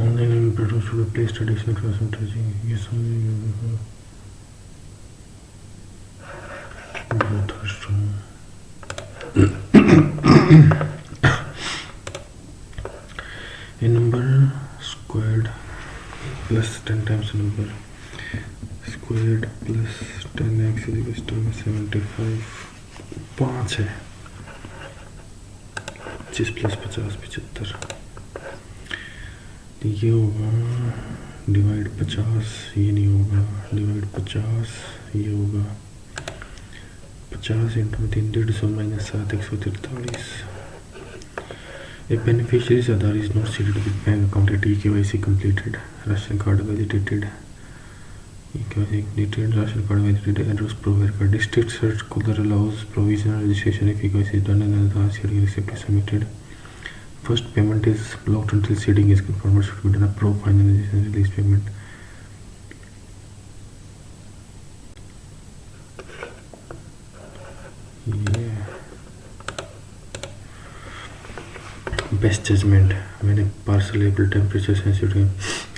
Online products should replace traditional classroom teaching. Yes, both are strong. A number squared plus 10 times a number squared plus 10x is equals to 75 5 है 25 plus 50 75 ये होगा divide 50 ये नहीं होगा divide 50 ये होगा 50 into 3 150 minus 7 143 A beneficiary's Aadhaar is not seated with bank account at KYC completed, ration card validated, ration card validated, address proof card. District circular allows provisional registration if KYC is done and Aadhaar seeding receipt is submitted. First payment is blocked until seeding is confirmed. What should be done? Approve finalization release payment. Best judgment when a parcel labeled temperature sensitive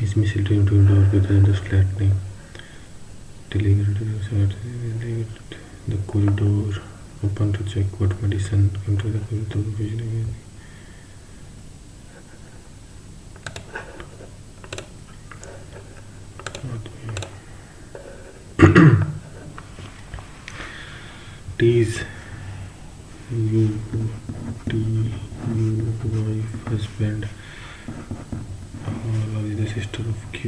is misleading to indoor with just flattening. The corridor open to check what medicine came to the corridor. Tease you wife husband is the sister of Q.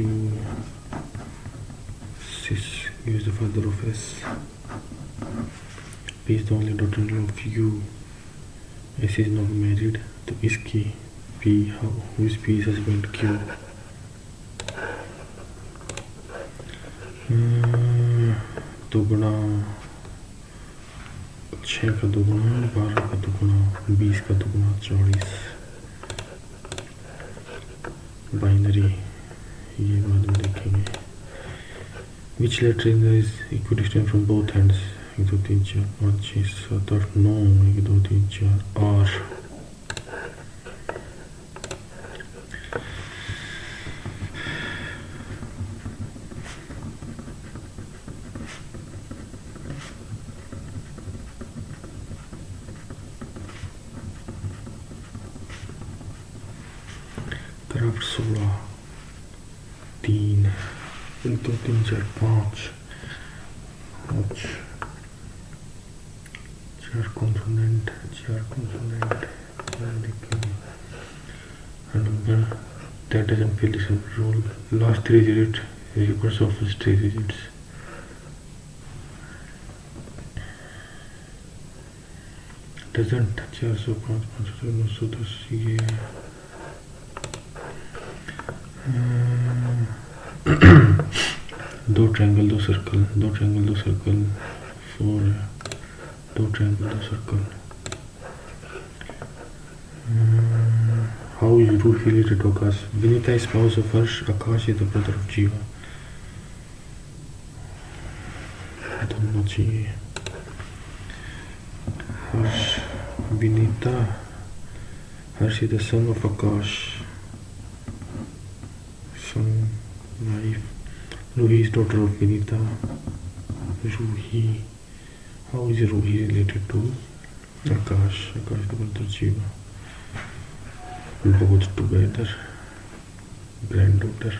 Cis is the father of S. P is the only daughter-in-law of U. S is not married. तो इसकी P who is P is husband Q. दुगुना 6 का दुगुना 12 का दुगुना 20 का दुगुना 40 binary ये बाद में देखेंगे. Which letter is equidistant from both ends? 1 2 3 4 5 6 7 8 9 1 2 3 4 R. Craft 16 3 1 2 3 4 5 4 consonant number that doesn't fill this rule. Last 3 digits equals of 3 digits. Doesn't 405 510 ये दो ट्रायंगल दो सर्कल 4 है 2 triangle 2 circle. How is Ruhi related to Akash? Vinita is spouse of Harsh. Akash is the brother of Jiva. दोनों चाहिए. Harsh Vinita. Harsh is the son of Akash. Son wife. Ruhi is daughter of Vinita. Ruhi. How is Ruhi related to Akash? Akash is the brother of Jiva. Both together. Granddaughter.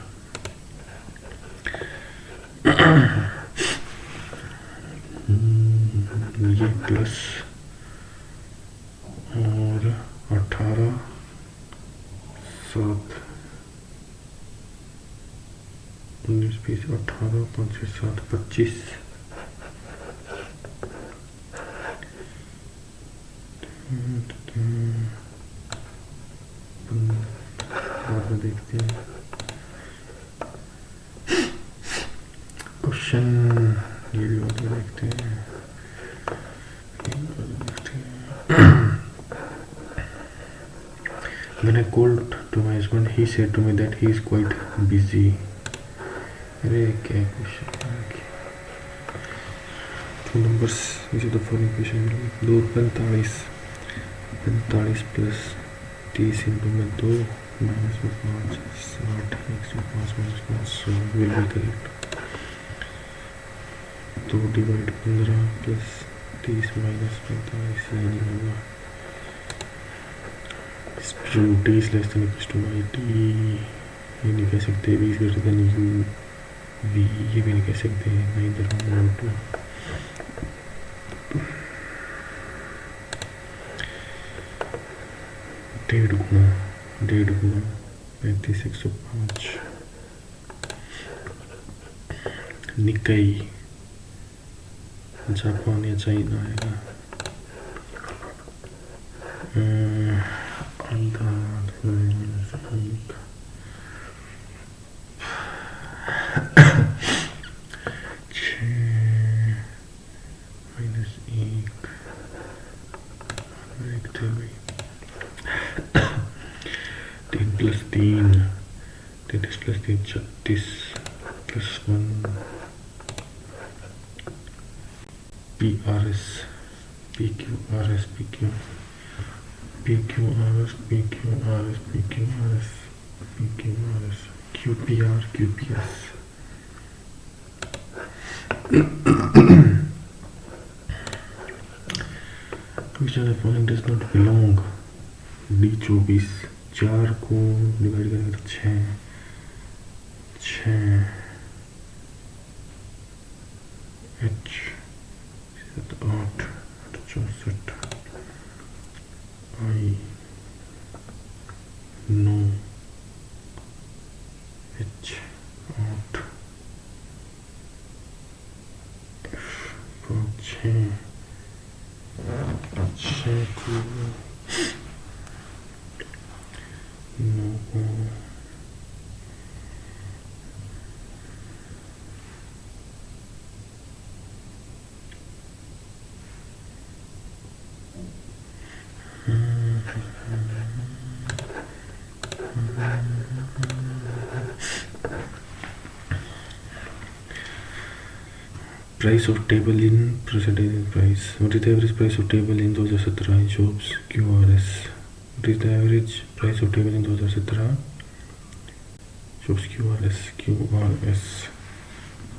ये plus और 18 7 19 20 18 5 7 25 देखते हैं question. ये भी देखते हैं. When I called to my husband, he said to me that he is quite busy. अरे क्या question. Two numbers is the following question. 2 45 45 plus 30 into में 2 माइनस में 5 60 105 minus 500 will be correct. 2 divide 15 plus 30 minus 45 ये नहीं होगा। T is less than equals to y t ये नहीं कह सकते। v is greater than u v ये भी नहीं कह सकते। neither 1 or 2। डेढ़ गुना 35 105 निकाई जापान या चाइना आएगा। Plus 3 33 plus 3 36 plus 1 PRS PQRS PQRS QPR QPS which of the following does not belong? D24 4 को डिवाइड करेंगे तो 6 H 8 64 I 9 H 8 6 को 9 को Price of table in percentage in price. What is the average price of table in 2017 jobs QRS? What is the average price of table in 2017 jobs QRS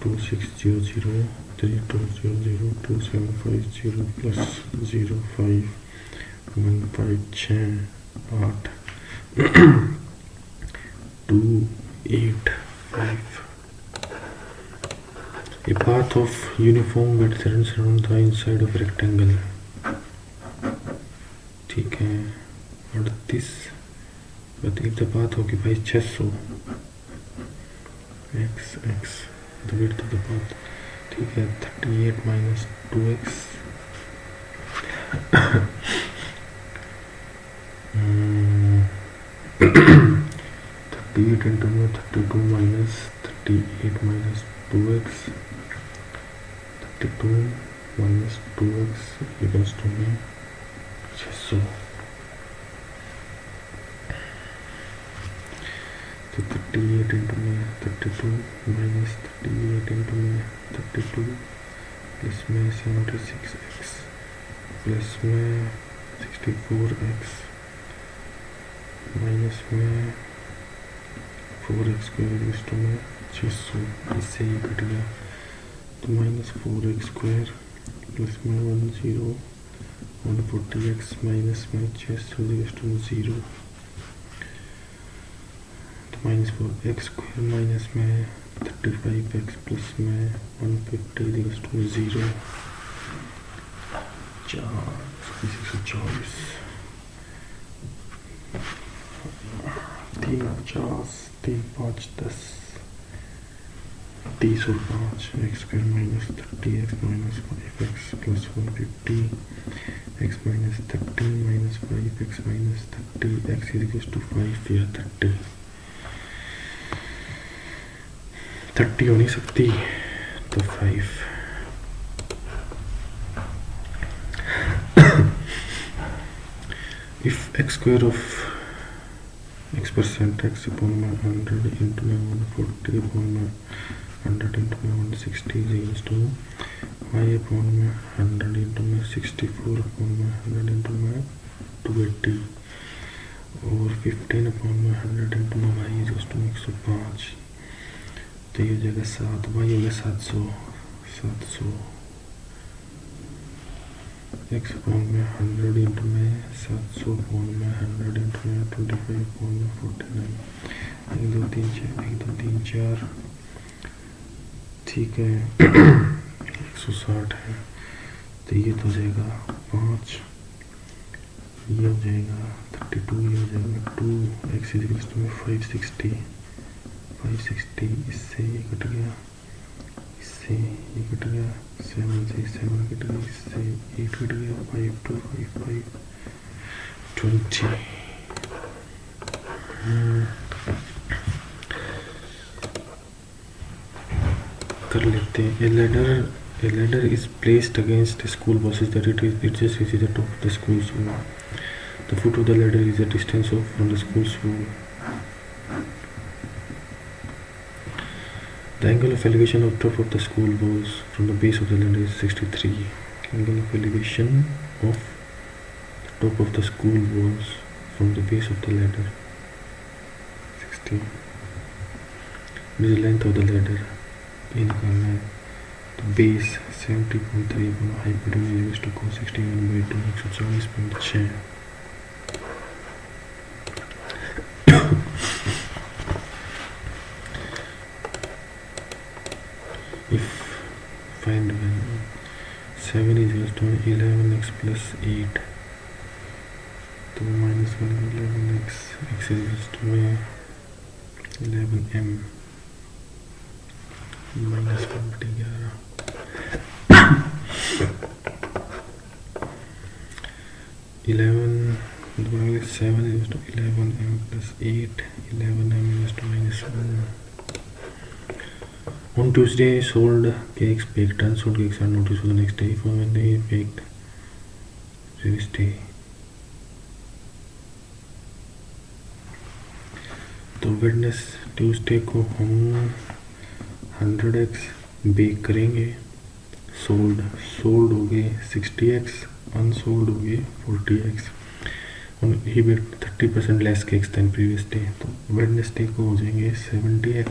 2600 3200 2750 plus 0515 8 285. A path of uniform width runs around the inside of rectangle. ठीक है 38 but if the path occupies 600 x the width of the path ठीक है 38 minus 2x 38 into 32 minus 38 minus 2x 32 minus 2x equals to 600. So 38 into 32 minus 38 into 32 plus 76x plus 64x minus 4x square equals to 600. इससे ही cut गया तो minus 4x square plus में 140x minus में 600 to 0 तो minus 4x square minus में 35x plus में 150 to 0 640 3 50 3 5 10 30 और 5 x square minus 30x minus 5x plus 150 x minus 30 minus 5x minus 30 x is equal to 5 या 30 हो नहीं सकती तो 5 if x square of x% x upon 100 into 140 upon 100 into 160 is equals to y upon 100 into 64 upon 100 into 280 और 15/100 into में Y is to 105, तो ये हो जाएगा 7, वाई हो गया 700 एक्स अपॉन में 100 इंटू में 700 अपॉन में 100 इंटू में 25 अपॉन में 49, 1 2 3 4 1 2 3 4, ठीक है 160 है, तो ये तो हो जाएगा 5, ये हो जाएगा 32, ये हो जाएगा 2, एक्स इज इक्वल टू 560, इससे ये कट गया, इससे ये कट गया, 7 से 7 कट गया, इससे 8 कट गया, 5 2 5 5 20। कर लेते हैं। A ladder is placed against a school bus that it just reaches the top of the school's wall. The foot of the ladder is the distance from the school's wall. The angle of elevation of top of the school walls from the base of the ladder is 63. Angle of elevation of the top of the school walls from the base of the ladder 60. It is the length of the ladder. ये निकालना है, तो base 70.3 hypotenuse to को 61/2 140.6। If find when 7 is equal to 11x plus 8, तो minus 1 11x, x is equal to 11m minus 1/11। 11 7 is equal to 11m plus 8, 11m is to minus 1। On Tuesday, sold cakes baked, unsold cakes are noticed for the next day. For when they baked, previous day. तो वेडनेस Tuesday को हम 100x bake करेंगे, sold हो गए 60x, unsold हो गए 40x। He bake 30% less cakes than previous day, तो Wednesday को हो जाएंगे 70x।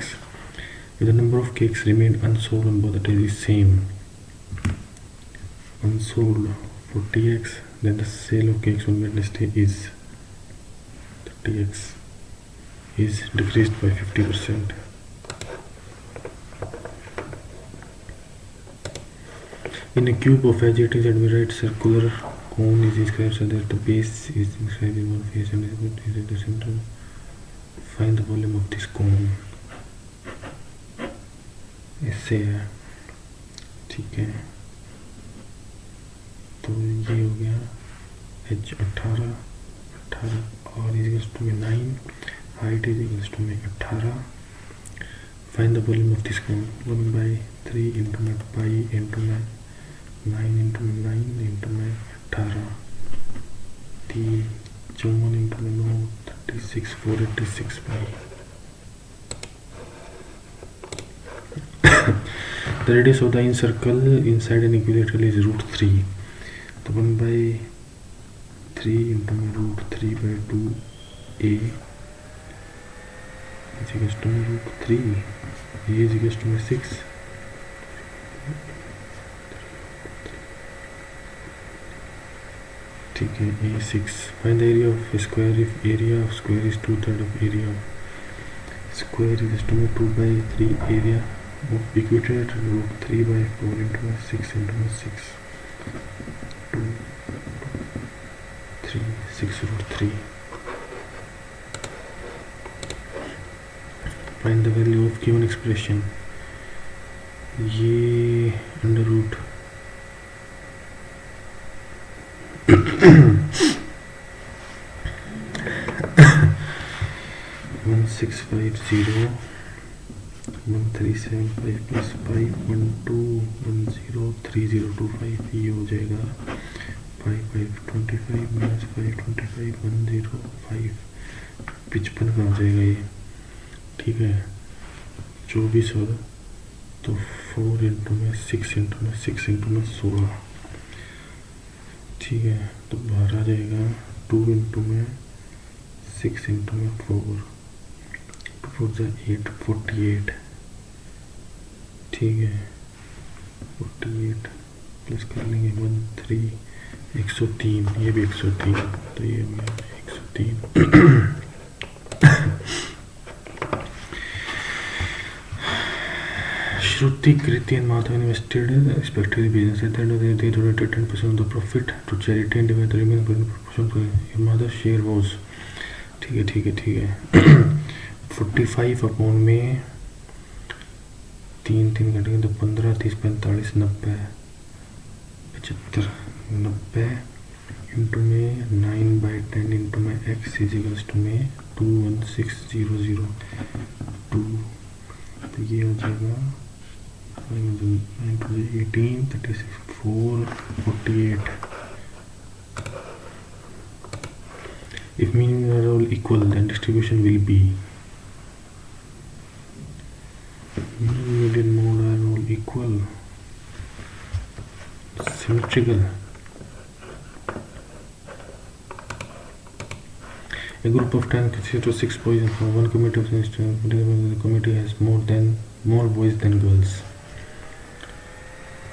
If the number of cakes remained unsold on both the days is same, unsold 40x, then the sale of cakes on Wednesday is 30x, is decreased by 50%. In a cube of adjectives and we write circular cone is inscribed so that the base is inscribed in one face and is at the center. Find the volume of this cone. ऐसे है, ठीक है, तो ये हो गया h 18 और is equals to 9, height is equals to 18। Find the volume of this cone, 1/3 into में पाई इंटू में 9 इंटू में 9 इंटू में 18, 3 54 इंटू में 9 36 486 पाई। The radius of the incircle inside an equilateral is √3, तो 1/3 into √3/2a is equals to √3, a is equals to 6, ठीक है, a 6। Find the area of a square if area of square is 2/3 of area of square is equals to 2/3 area of equilateral √3/4 into 6 into 6 2 3 6√3। Find the value of given expression, ये under root 1650 1375 plus 512103025, ये हो जाएगा 5525 minus 525 105, 55 का हो जाएगा ये, ठीक है, 24 हो, तो 4 इंटू में 6 इंटू में 6 इंटू में 16, ठीक है, तो बाहर आ जाएगा 2 इंटू में 6 इंटू में 4, 4 जा 8, 48, ठीक है 48 प्लस कर लेंगे 1 3, 103, ये भी 103, तो ये हो गया 103। Shruti, Kriti and Madhav invested respectively business. At the end of the year, they donated 10% of the profit to charity and divided the remaining proportion. Madhav's share was, ठीक है 45 अपॉन में 3 घटेंगे तो 15, 30, 45, 90, 75, 90 इंटू में 9/10 इंटू में x is equals to में 21600 2, तो ये हो जाएगा 18, 36, 4, 48. If mean are all equal, then distribution will be mean, median, mode are all equal, symmetrical. A group of 10 consists of 6 boys and from one committee of the committee has more boys than girls.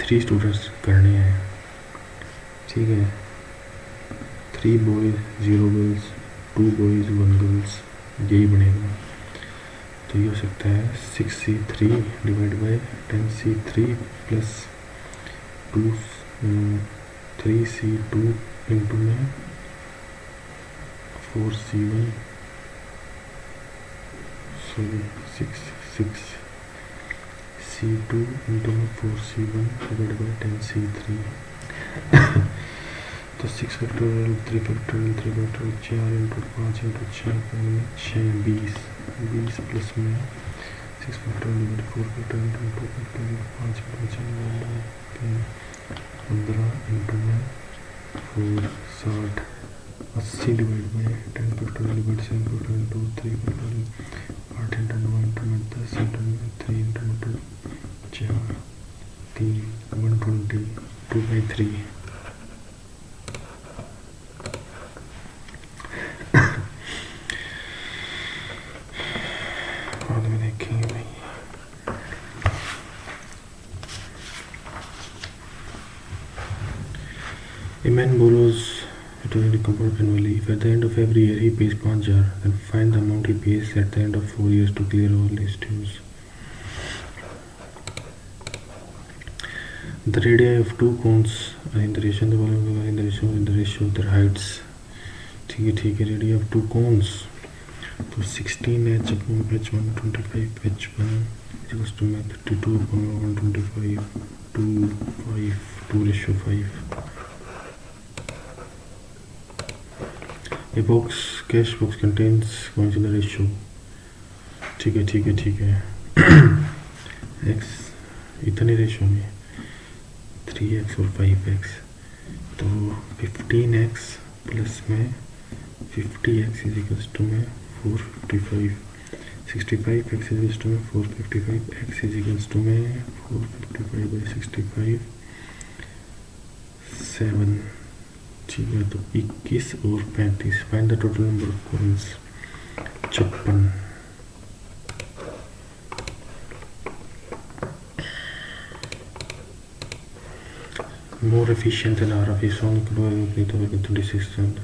3 students करने हैं, ठीक है 3 boys 0 girls, 2 boys 1 girls, यही बनेगा। तो ये हो सकता है 6C3 divide by 10C3 plus 3C2 into में 4C1, सॉरी 6C2 इंटू में 4C1 डिवाइड बाई 10C3। तो 6 factorial 3 factorial 3 factorial 4 into 5 into 6 20 plus में 6 factorial divide 4 factorial into 2 factorial 5 into 6 15 into में 4 60 80 divide by 10 factorial divide 7 factorial into 3 factorial 8 into 9 into में 10 into में 3 into में 2 4 3 120 2/3। बाद में देखेंगे भाई। A man borrows to the compound annually. If at the end of every year he pays 5,000, then find the amount he pays at the end of 4 years to clear all his dues. The radii of 2 cones are in the ratio of their heights. ठीक है radii of 2 cones, तो 16h upon h1 25 h1 equals to 32 upon 125 2 5 2:5। A cash box contains coins in the ratio, ठीक है x इतने ratio में 3x और 5x, तो 15x plus में 50x इज इक्वल्स टू में 455, 65x इज इक्वल्स टू में 455, x इज इक्वल्स टू में 455 बाई 65 7, ठीक है। तो 21 और 35, find the total number of coins 56। More efficient than RF is on 26 and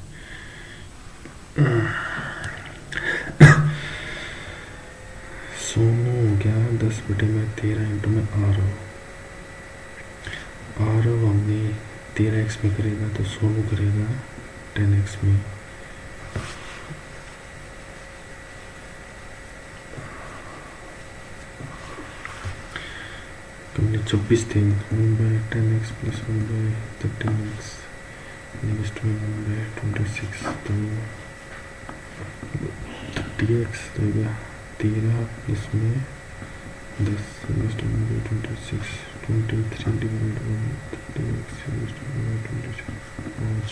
Sonu हो गया 10/13 इंटू में आरव हमने 13x में करेगा तो सोनू करेगा 10x में। हमने 24 थे 1/10x प्लस 1/13x नेक्स्ट में 1/26, तो 30x तो 13 प्लस में 10 next 1/26 23 divide 30x next 1/26 5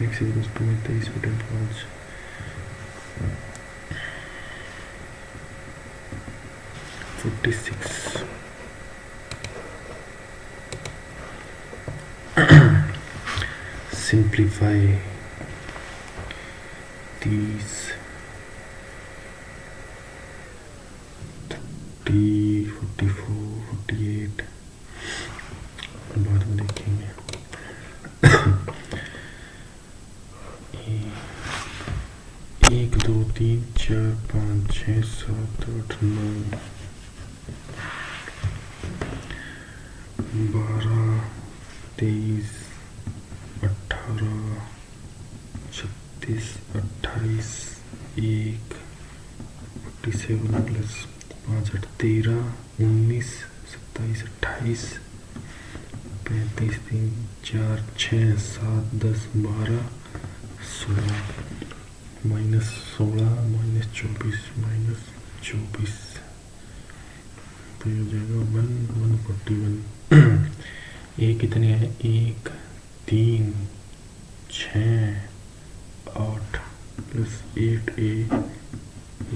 x equals to 23/5 46। Simplify these 40, 44, 48 बाद में देखेंगे। एक दो तीन चार पाँच छः सात आठ नौ 12, 23, 18, 36, 28, 1, 47 प्लस 5 8 13, 19, 27, 28, 35, 3, 4, 6, 7, 10, 12, 16, -16, -24, तो ये हो जाएगा 141। ए कितने हैं? 1, 3, 6, 8 plus 8a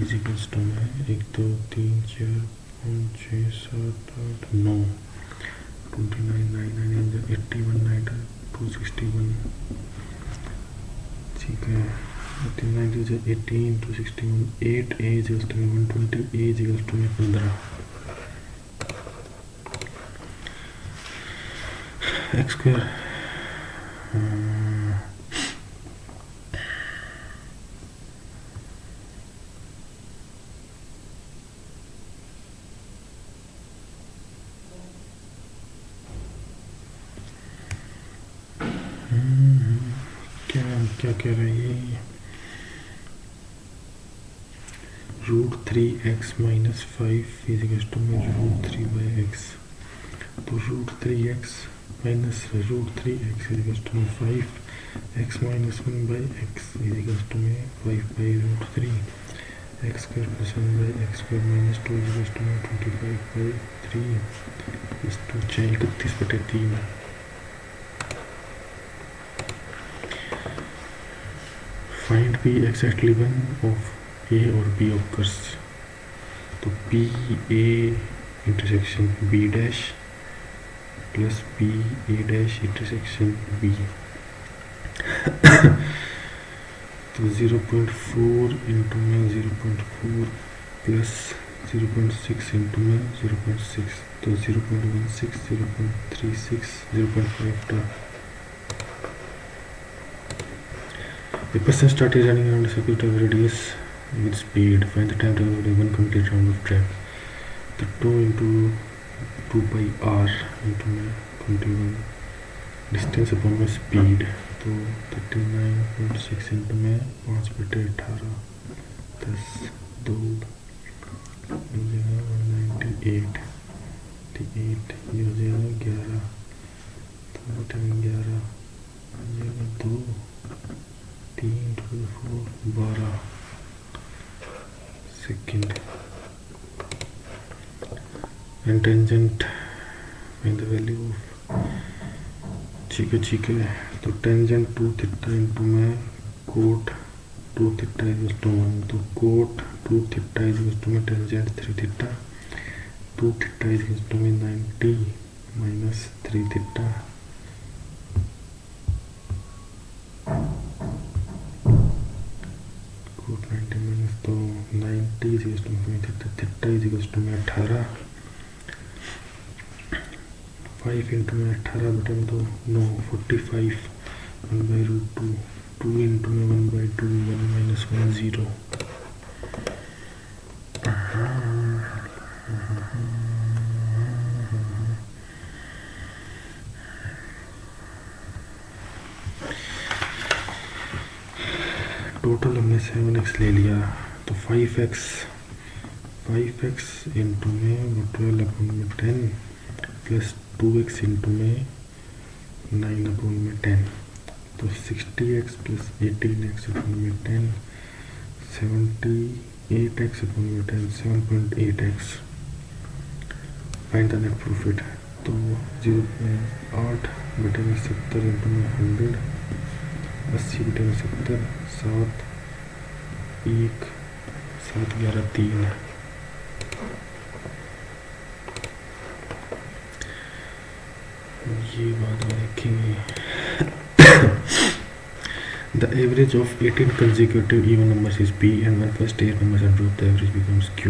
is equals to में 1 2 3 4 5 6 7 8 9 29 9 81 9 261 ठीक है। 89 to 18 to 61 8a is equals to 120 a is equals to 15 x square क्या कह रही है? √3x minus 5 is equals to √3 by x, तो √3x minus √3x is equals to 5, x minus 1 by x is equals to 5 by √3, x square plus 1 by x square minus 2 is equals to 25 by 3 is to 31/3। Find p exactly one of a और b occurs, तो p a intersection b dash plus p a dash intersection b, तो 0.4 into में 0.4 plus 0.6 into में 0.6, तो 0.16 0.36 0.52। The person started running around a circuit of radius with speed. Find the time taken for one complete round of track. The 2 into 2 by r into my 21 distance upon my speed. तो 39.6 into में 5/18 10 2 हो जाएगा 198 88 ये हो जाएगा 11 तो 11 हो जाएगा 2 3 2 4 12 second. And tangent find the value of, ठीक है। तो टेंजेंट 2 थीटा इंटू में cot 2 theta is equal to 1, तो cot 2 theta is equal to में tangent 3 theta, 2 theta is equal to में 90 माइनस 3 थीटा, कोट 90 माइनस तो 90 इज इक्वल टू में theta is equal to में 18, 5 इंटू में 18 बटे में तो 9 45 1/√2 2 इंटू में 1/2 1 माइनस 1 0। टोटल हमने 7x ले लिया, तो 5x इंटू में 12/10 प्लस 2x इंटू में 9/10, तो 60x प्लस 18x अपॉन में 10 78x अपॉन में 10 7.8x। Find the net profit, तो 0.8 बटे में 70 इंटू में 100 80 बटे में 70 7 1 7 11 3। ये बात देखेंगे। The average of 18 consecutive even numbers is p and when first pair numbers are grouped the average becomes q।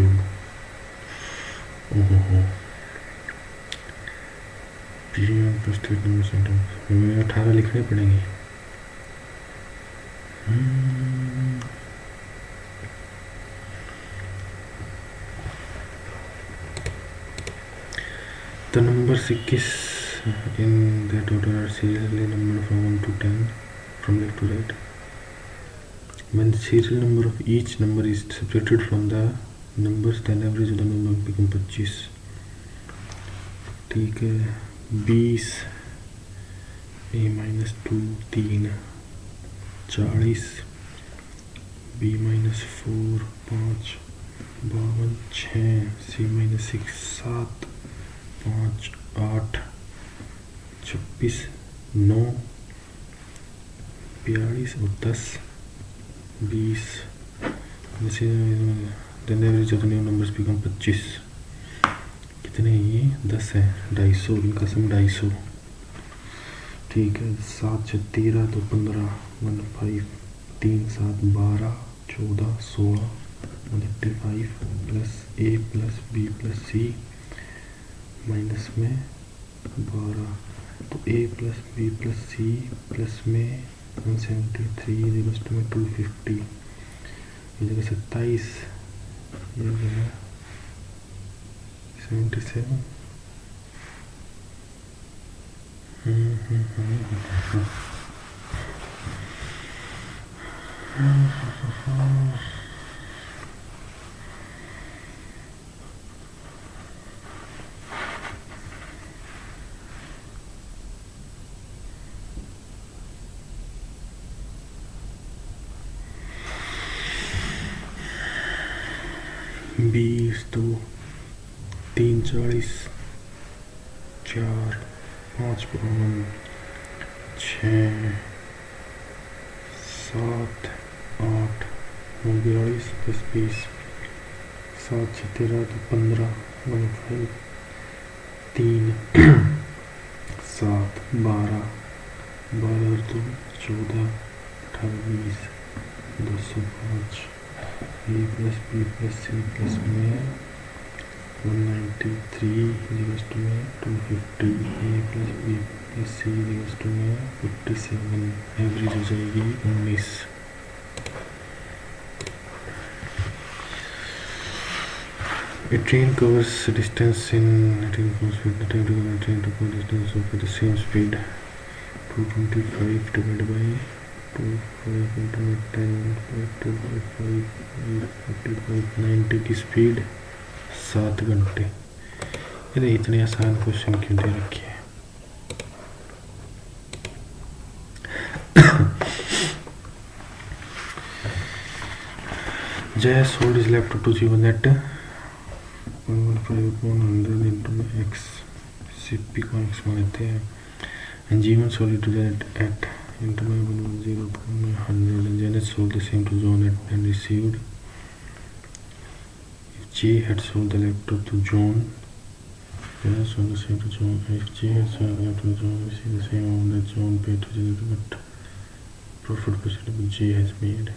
G1 plus 8 number sentence में 18 लिखने पड़ेंगे। The numbers 21 in that order are serially numbered from 1 to 10 from left to right. When the serial number of each number is subtracted from the numbers, then average of the number become 25. ठीक है, 20 a minus 2 3 40 b minus 4 5 52 6 c minus 6 7 5 8 26 9 42 और 10 20 then average of the new numbers become 25. कितने हैं ये? 10 है, 250, इनका सम 250। ठीक है, 7 से 13 तो 15 1 5 3 7 12 14 16 5 plus a plus b plus c minus में 12 तो a plus b plus c plus में 173 में 250 ये जगह 27 ये जगह 77 20 2 3 40 4 5 52 6 7 8 42 plus 20 7 से 13 तो 15 1 5 3 7 12 12 तो 14 28 205 a plus b plus c plus में 193 equals to में 250 a plus b plus c equals to में 57 एवरेज हो जाएगी 19। A train covers distance in the time to cover distance of the same speed 225 divided by 25 into 10 255 90 की speed 7 घंटे। ये इतने आसान क्वेश्चन क्यों दे रखे हैं? Jay sold his laptop to Jeevan at 115 into x CP को x मान लेते हैं and Jeevan sold it to Janet at into 110 100 and Janet sold the same to John and received. If J had sold the laptop to John, Janet sold the same to John. If J had sold the laptop to John, received the same amount that John paid to Janet, but profit percentage J has made.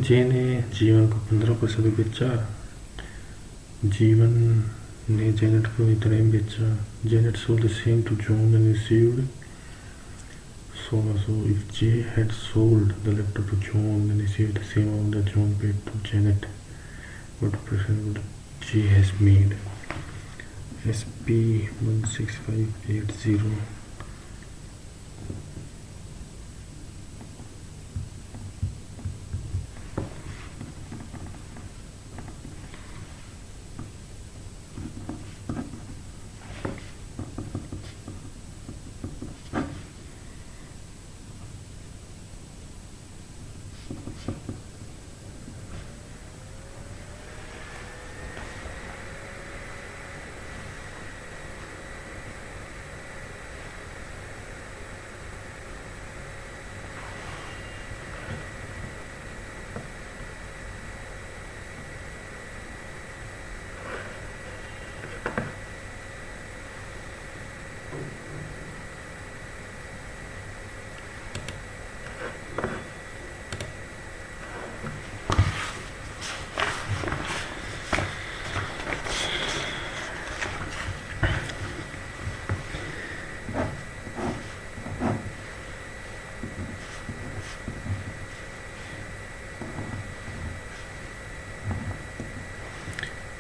जे ने जीवन को 15% बेचा, जीवन ने Janet को इतना ही बेचा। Janet sold the same to John and received 16. So if J had sold the laptop to John and received the same amount that John paid to Janet, what percent would J has made? SP 16580.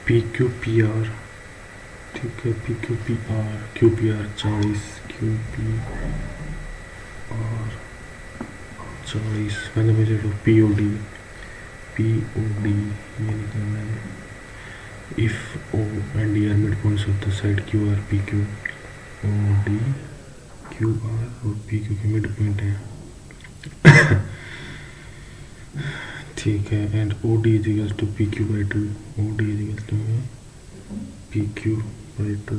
P Q P are, ठीक है, P Q P R 40, Q P R 40, मैंने भेजे लो P O D ये निकलना है। If O and D are mid points of the side Q R P Q, O D Q R और P Q के mid point है ठीक है, and O D is equal to P Q by 2, O D is equal to P Q by 2।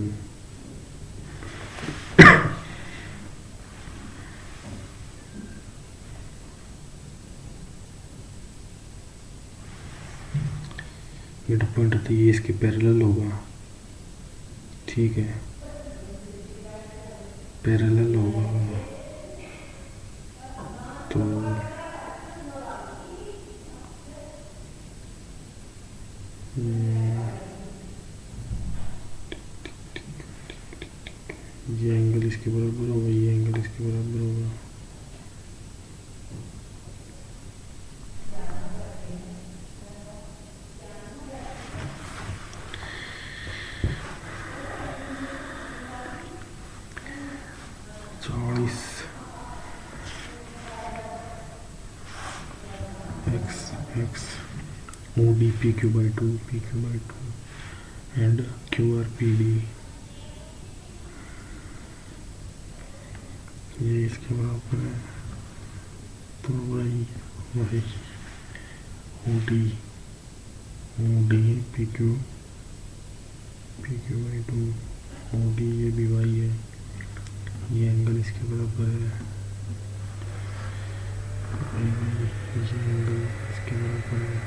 Mid point तो ये इसके parallel होगा, ठीक है, पैरेलल होगा तो ये एंगल इसके बराबर होगा, ये एंगल इसके बराबर होगा। x OD PQ by 2 and QRPD, ये इसके बराबर है, तो वही OD PQ by 2 OD, ये भी y है, ये एंगल इसके बराबर है, ये एंगल इसके बराबर है,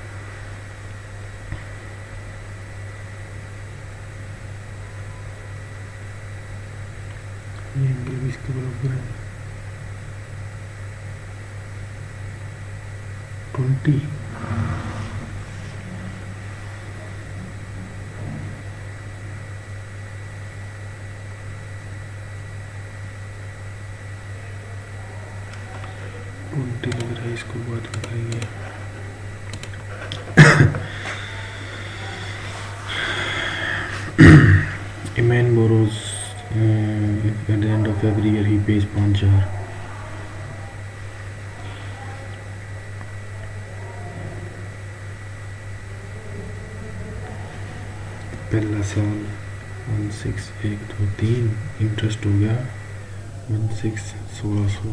ये एंगल भी इसके बराबर है 20। लग रहा है, इसको बाद में करेंगे। A man borrows at the end of every year he pays 5,000। पहला साल 16 1 2 3, इंटरेस्ट हो गया 16 1600।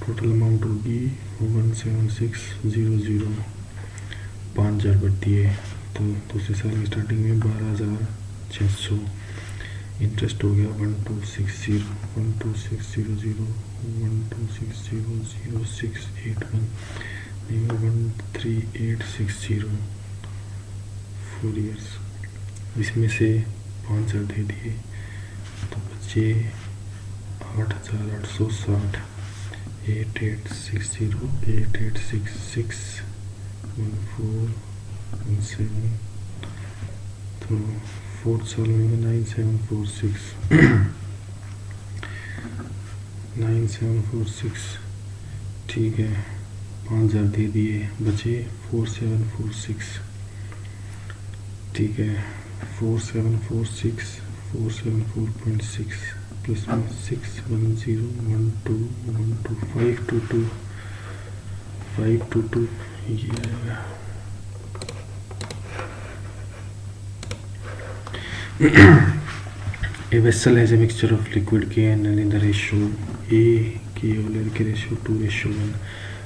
टोटल अमाउंट होगी 17600, 5,000 बढ़ती है, तो दूसरे साल की स्टार्टिंग में 12,600। इंटरेस्ट हो गया 1260 126000 12600681 13860 4 years। इसमें से 5,000 दे दिए तो बचे 8,860, 8860 8866 1417, तो 4 साल में 9746 9746, ठीक है, 5,000 दे दिए, बचे 4746, ठीक है, 4746 474.6 प्लस में 6101212 522 ये आएगा। A vessel has a mixture of liquid K and L in the ratio A K or L K ratio 2:1.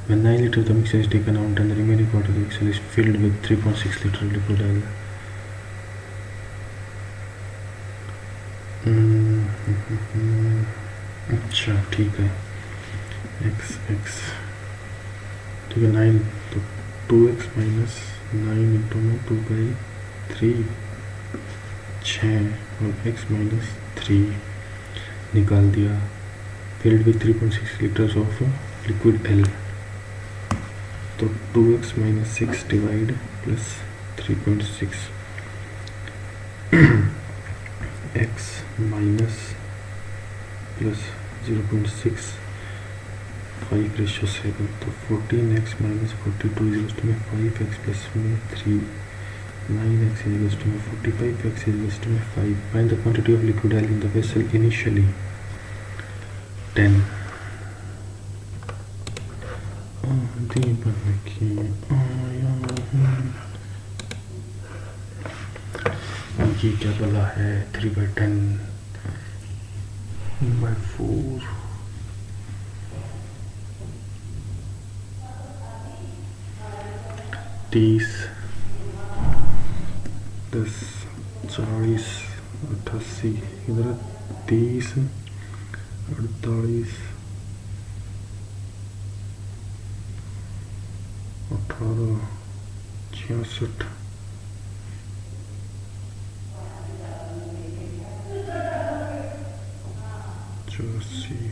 When 9 liters of the mixture is taken out and the remaining part of the vessel is filled with 3.6 liters of liquid L. अच्छा ठीक है, x ठीक है 9 तो 2x minus 9 into में 2/3 6 और x minus 3 निकाल दिया, filled with 3.6 litres of liquid L, तो 2x minus 6 divide plus 3.6 x minus plus 0.65/7, तो 14x माइनस 42 इज टू में 5x प्लस में 3, 9x is to 45x is to 5. Find the quantity of liquid oil in the vessel initially. 10. ये क्या बोला है 3/10/4 30 10 40 88 इधर 30 48 18 66 84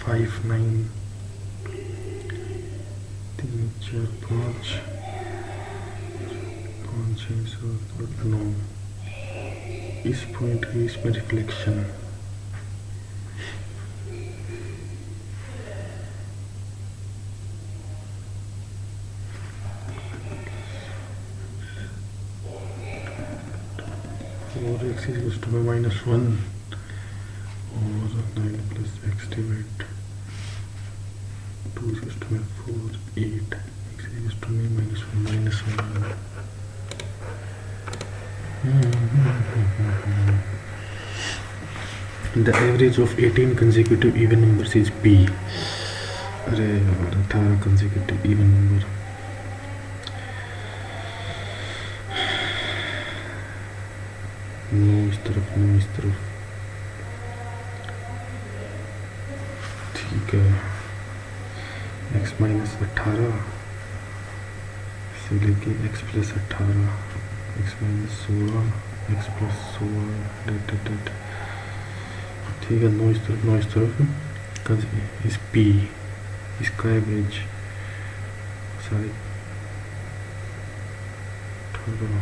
5 9 3 4 5 6 7 8 9 इस पॉइंट की इसमें रिफ्लेक्शन और x इक्वल्स टू -1 और 9 plus x divide 2 equals to 4 8 x equals to -1 The average of 18 consecutive even numbers is p. अरे 18 consecutive even number नो इस तरफ ठीक है x माइनस 18 से लेके x plus 18 x minus 16 x plus 16 ठीक है नो इस तरफ इस p इसका एवरेज सारे 18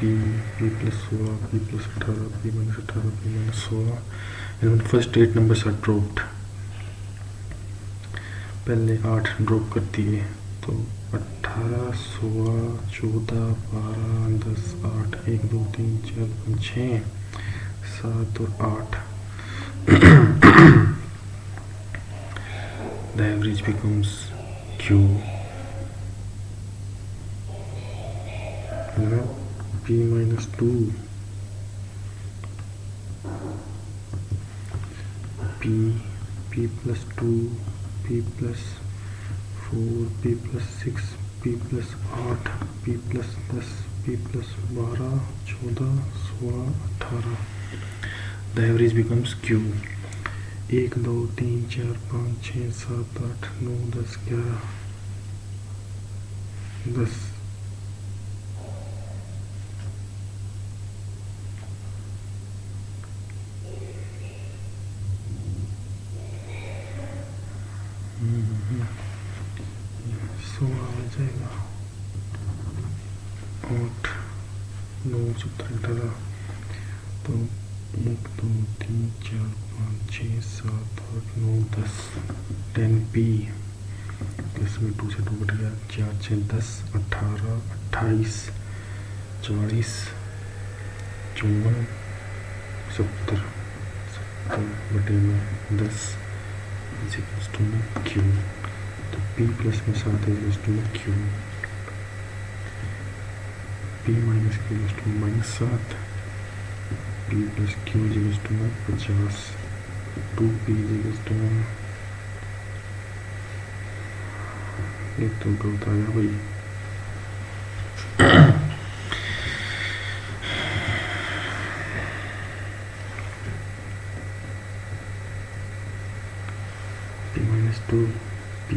p plus 16 p plus 18 p minus 18 p minus 16 and when first 8 numbers are dropped पहले 8 ड्रॉप करती है तो 18 16 14 12 10 8 1 2 3 4 5 6 7 और 8 the average becomes q p minus 2 p plus 2 p plus 4 p plus 6 p plus 8 p plus 10 p plus 12 14 16 18 the average becomes q 1 2 3 4 5 6 7 8 9 10 11 10 16 आ जाएगा 8 9 17 18 तो 1 2 3 4 5 6 7 8 9 10 10p plus में 2 से 2 cut गया 4 6 10 18 28 40 54 70 बटे में 10 इक्वल्स टू में q तो p प्लस में 7 इक्वल्स टू में q p minus q equals to -7 p plus q equals to में 50 2p इक्वल्स टू में एक तो गलत आया भाई p minus 2p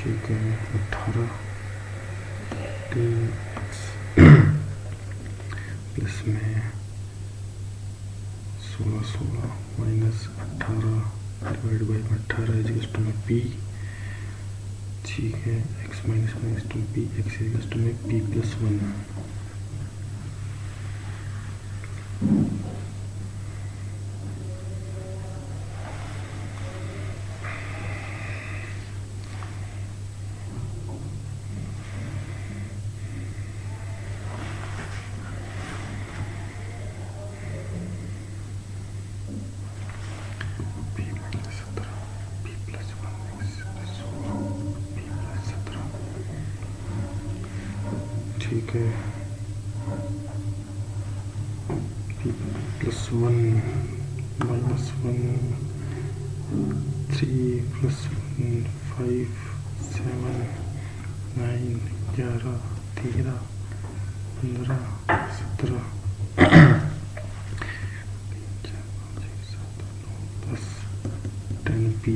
ठीक है 18 3x प्लस में 16 minus 18 divide by 18 equals to में p, ठीक है x minus minus two p, x equals to में p प्लस 1। ठीक है p plus 1 minus 1 3 plus 1 5 7 9 11 13 15 17 10p,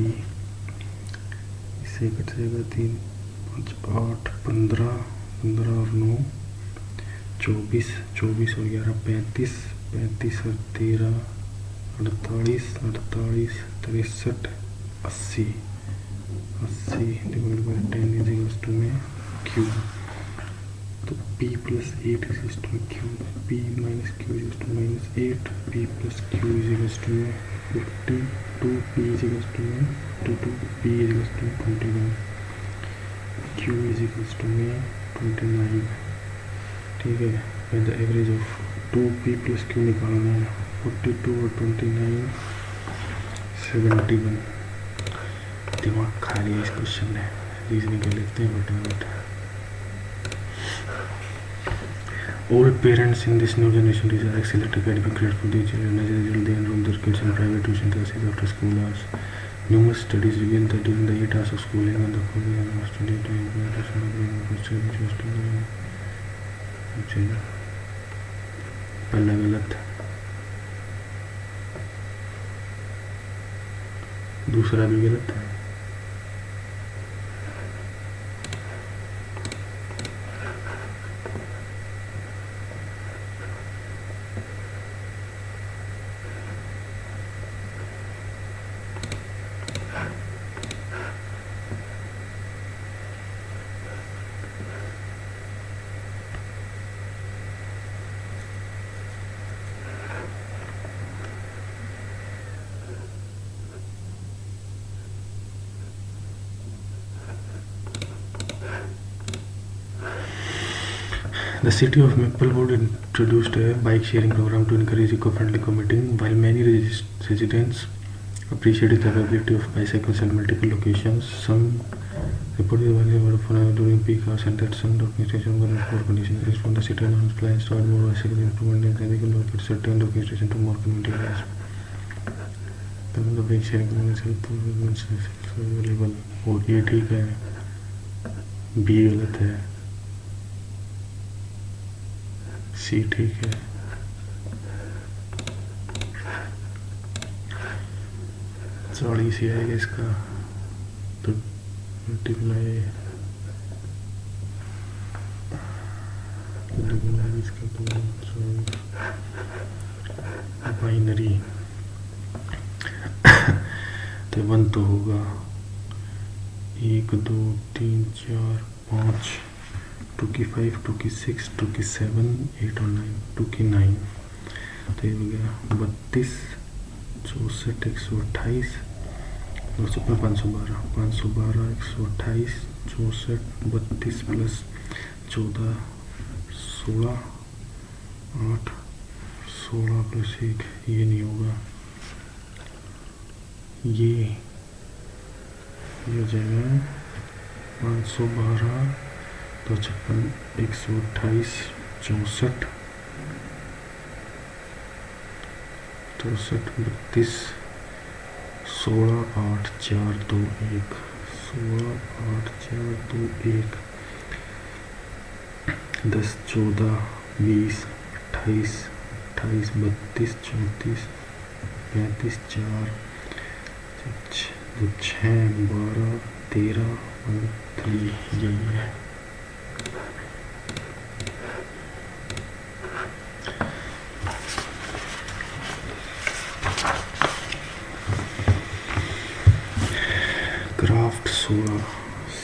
इसे कट जाएगा 3 5 8 15 15 और 9 24 24 और 11 35 35 और 13 48 48 63 80 80 डिवाइड बाई 10 इजिकल्स टू में q, तो p प्लस 8 इजिकल्स टू में q, p minus q equals to minus 8, p plus q equals to में 50, 2p इजिकल्स टू में 52, p इजिकल्स टू में 21, q इजिकल्स टू में 29। ठीक है, the average of 2p plus q निकालना है, 42 और 29 71। दिमाग खा लिया इस क्वेश्चन ने, रीजनिंग के लिखते हैं फटाफट। All parents in this new generation desire excellent academic grade for their children. As a result, they enroll their kids in private tuition classes after school hours. Numerous studies reveal that during the 8 hours of schooling and the following hours study time, parents are not being frustrated just to learn. पहला गलत, दूसरा भी गलत है। The city of Maplewood introduced a bike-sharing program to encourage eco-friendly commuting. While many residents appreciated the availability of bicycles at multiple locations, some reported available during peak hours and that some docking stations were in poor condition. It is from the city announced plans to add more bicycle improvement and vehicle locate certain docking stations to more convenient areas. The bike-sharing program is available. और ये ठीक है, B गलत है, सी ठीक है। चौड़ी सी आएगा इसका, तो मल्टीप्लाई इसका तो बाइनरी तो 1 तो होगा 1 2 3 4 5, 2 की 5, 2 की 6, 2 की 7, 8 और 9, 2 की 9, तो ये हो गया 32 64 128 200 512 512 128 64 32 प्लस 14 16 8 16 प्लस 1, ये नहीं होगा, ये हो जाएगा 512 256 128 64 32 16 8 4 2 1 16 8 4 2 1 10 14 20 28 28 32 34 35 4 6 12 13 1 3 यही है। क्राफ्ट 16 C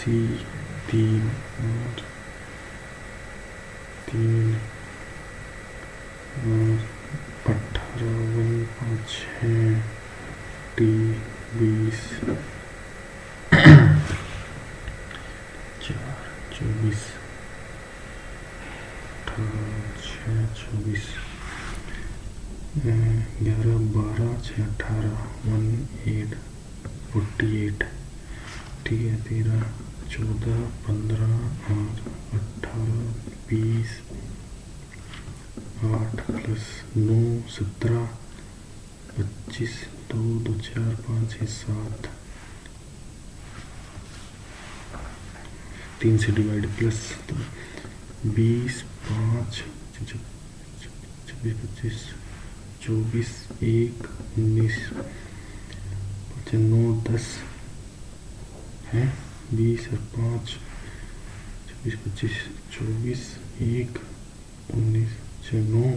3 और 3 और 18 1 5 6 T 20 4 24 18 6 24 11 12 6 18 1 8 48 ठीक है। 13 14 15 और 18 20 8 प्लस 9 17 25 2 2 4 5 6 7 3 से डिवाइड प्लस 20 5 26 25 24 1 19 9 10 है 20 और 5 24 25 24 1 19 9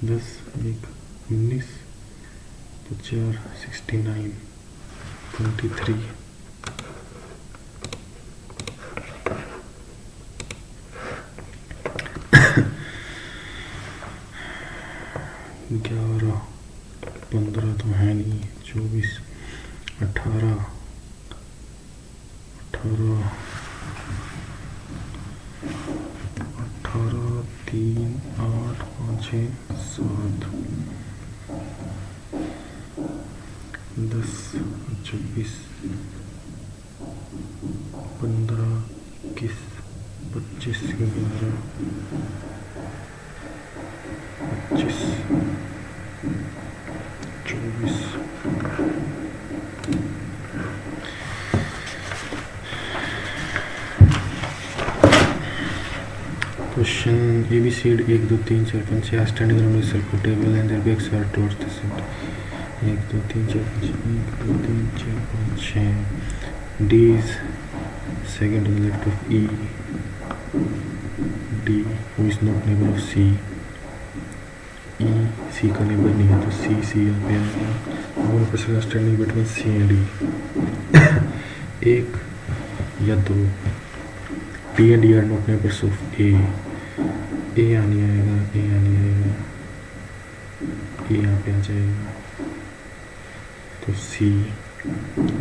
10 1 19 तो 4 69 23 11 15 तो है नहीं 24 18 3 8 5 6 7 10 24 15 21 25 11 25 24 question ABCD 1 2 3 4 5 6 standing around circle table and their backs are towards the centre 1 2 3 4 5 1 2 3 4 5 6 D is second to the left of E D who is not neighbor of C E C का neighbour नहीं है तो C यहाँ पे आएगा। One person standing between C and D एक या दो D and D are not neighbours of A यहाँ नहीं आएगा A यहाँ नहीं आएगा A यहाँ पे आ जाएगा तो C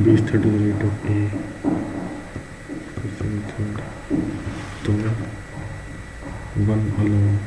B is third to the right of A तो 1 alone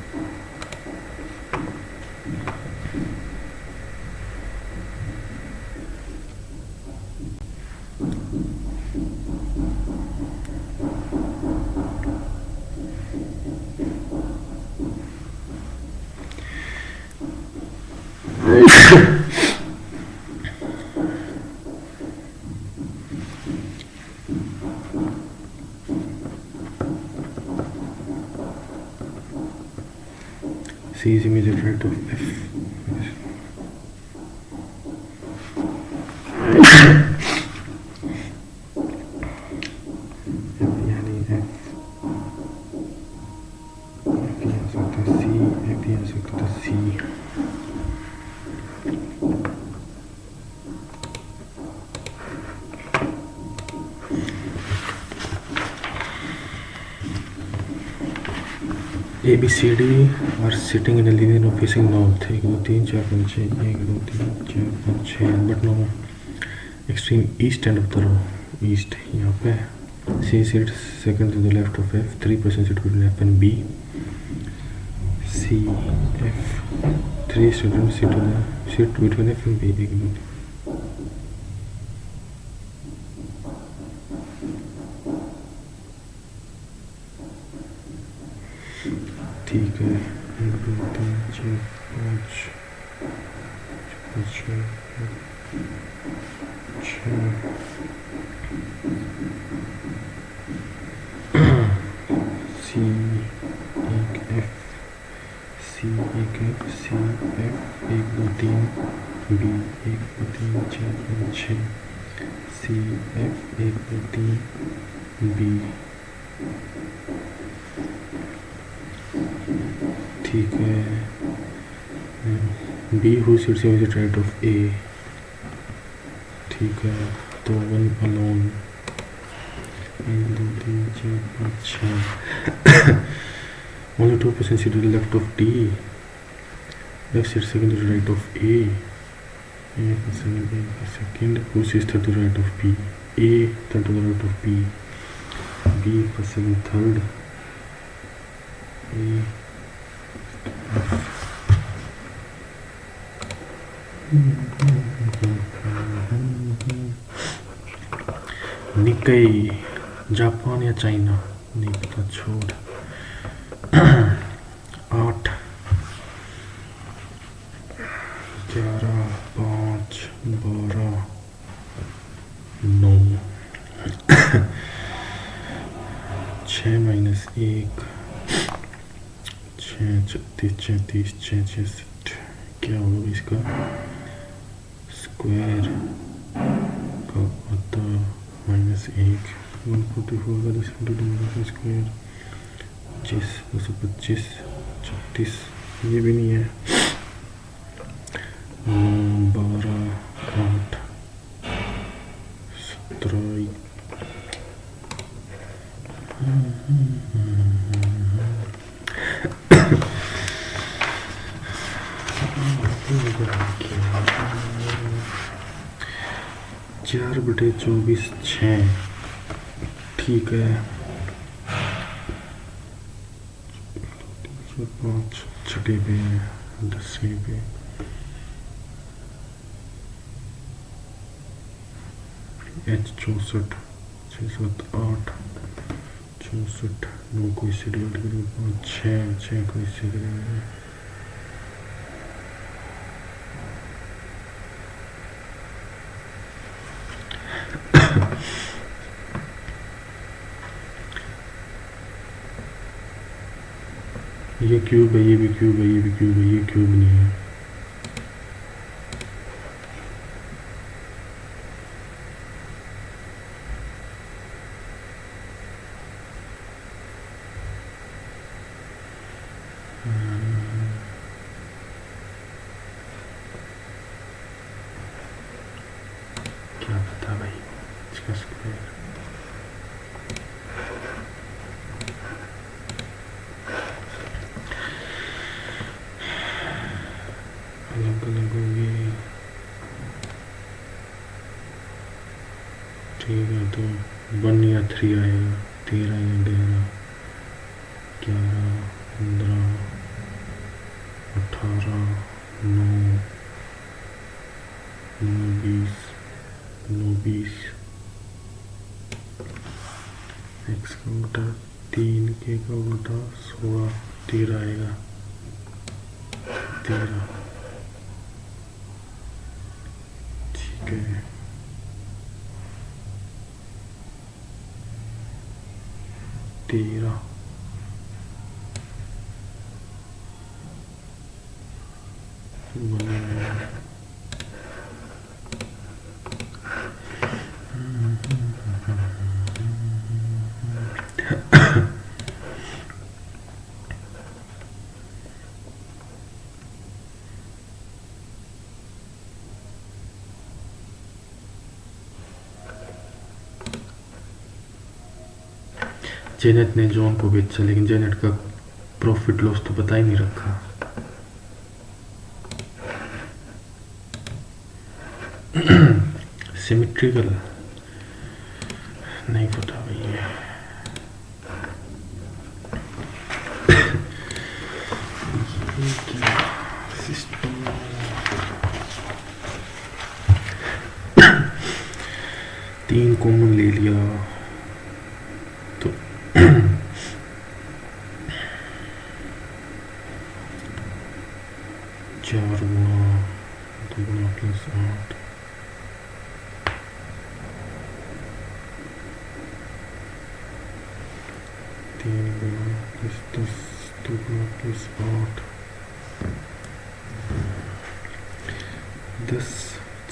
C is immediate right of F. यानी F यहाँ सकता है C F यहाँ सकता है C A B C D are sitting in a linear of facing north 1 2 3 4 5 6 1 2 3 4 5 6 but no extreme east end of the row east यहाँ पे C sits second to the left of F 3% sit between F and B C F 3 students sit between F and B 1 2 ठीक है 1 2 3 4 5 6 C एक F C एक F C F 1 2 3 B 1 2 3 4 5 6 C F एक D B, ठीक है। B who sits opposite right of A, ठीक है। तो one alone, 1 2 3 4 5 6 only 2% sit to the left of D, F sits second to the right of A, second, who sits third to the right of B, A third to the right of B, B for second third, A F. Nikkei Japan या China नहीं पता, छोड़। 8 11 5 12 9 6 minus 1 6 36 6 66, क्या होगा इसका square का पता minus 1, 144 का 10 × स्क्वायर 25 225 36, ये भी नहीं है। 12 8 17 4/24 6, ठीक है। 5 छठे पे 10वें पे, H 64 6 7 8 64, 9 को इससे डिवाइड करेंगे 5 6 को इससे करेंगे ये क्यूब है, ये भी क्यूब है, ये भी क्यूब है, ये क्यूब नहीं है। क्या पता भाई इसका स्क्वायर। अलग अलग होगी, ठीक है। तो 1 या 3 आएगा, 13 या 11 11 15 18 9 20 20 x का उल्टा 3 के का उल्टा 16 13 आएगा 13, ठीक है। तेरह जेनेट ने जॉन को बेचा, लेकिन जेनेट का प्रॉफिट लॉस तो पता ही नहीं रखा। सिमेट्रिकल नहीं पता भैया। सिस्टम 3 कॉमन ले लिया तो 4 गुणा 2 गुणा प्लस 8 3 गुणा प्लस 10 2 गुणा प्लस 8 10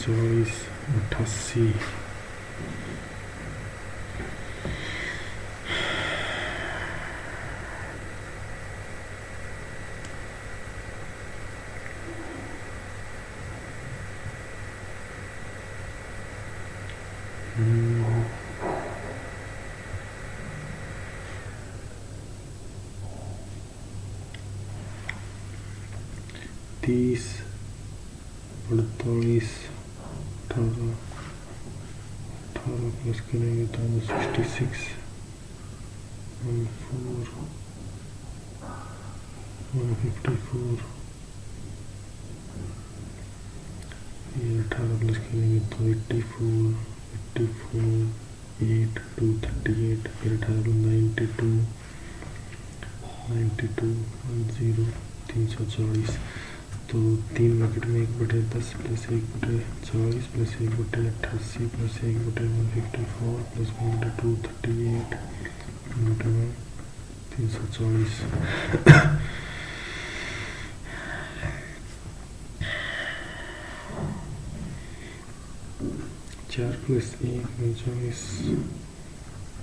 24 88 30, 48, 18 प्लस करेंगे तो 66, 154, 154, ये 18 प्लस करेंगे तो 84, 84, 8, 238, फिर 18 प्लस 92, 92, 10, 340। तो 3 बकेट में 1/10 plus 1/40 plus 1/88 plus 1/154 plus 1/238 340। 4 plus 1 39,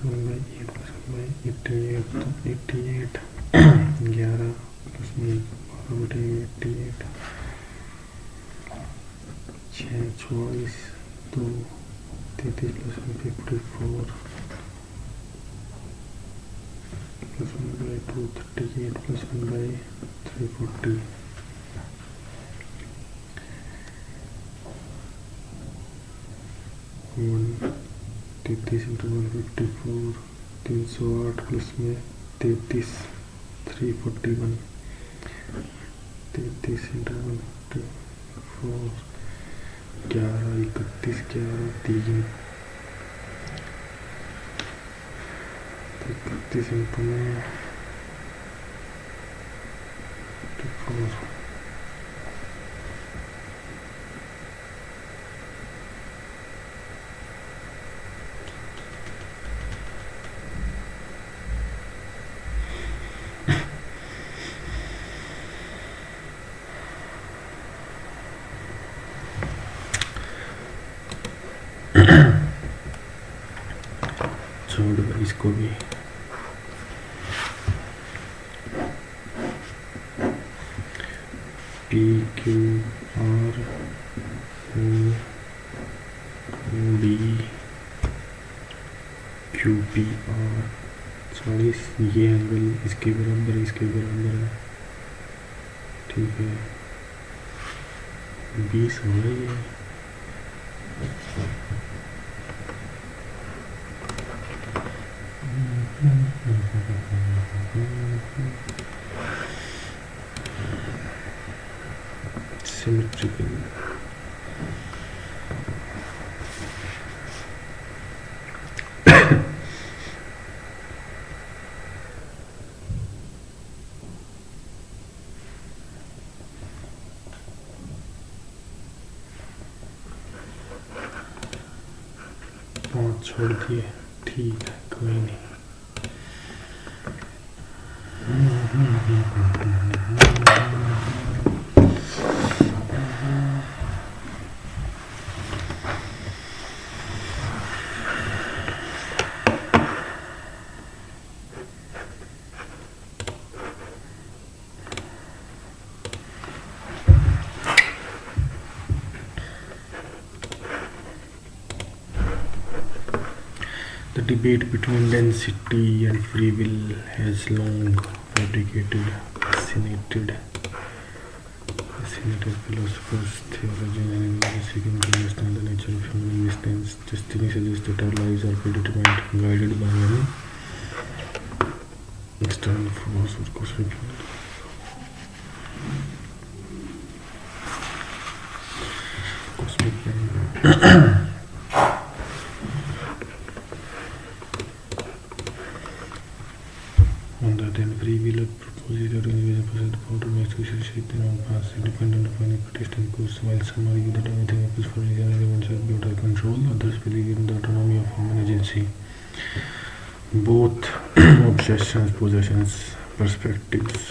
1/8 plus 1/88 तो 88, 11 plus 1 12/88, 6 44, 2 33 plus 154 plus 1/238 plus 1/340। 33 into 154, 308 plus में 33, 341, 33 इंटू 154, 11, 31, 11, 3, 31 इंटू में 54, छोड़ इसको भी। P Q R O D Q P R 40, ये एंगल इसके बराबर है, इसके बराबर है, ठीक है। 20 हो रही है। Symmetrical. पाँच छोड़ दिए, ठीक है, कोई नहीं। The debate between density and free will has long fabricated, fascinated philosophers, theologians, and individuals seeking to understand the nature of human existence. Destiny suggests that our lives are predetermined, guided by an external force or cosmic plan. On the other hand, free will proposes that individuals possess the power to make choices, shape their own paths, independent of any predestined course. While some argue that everything happens for a reason, events are beyond our control, others believe in the autonomy of human agency. Both obsessions, possessions, perspectives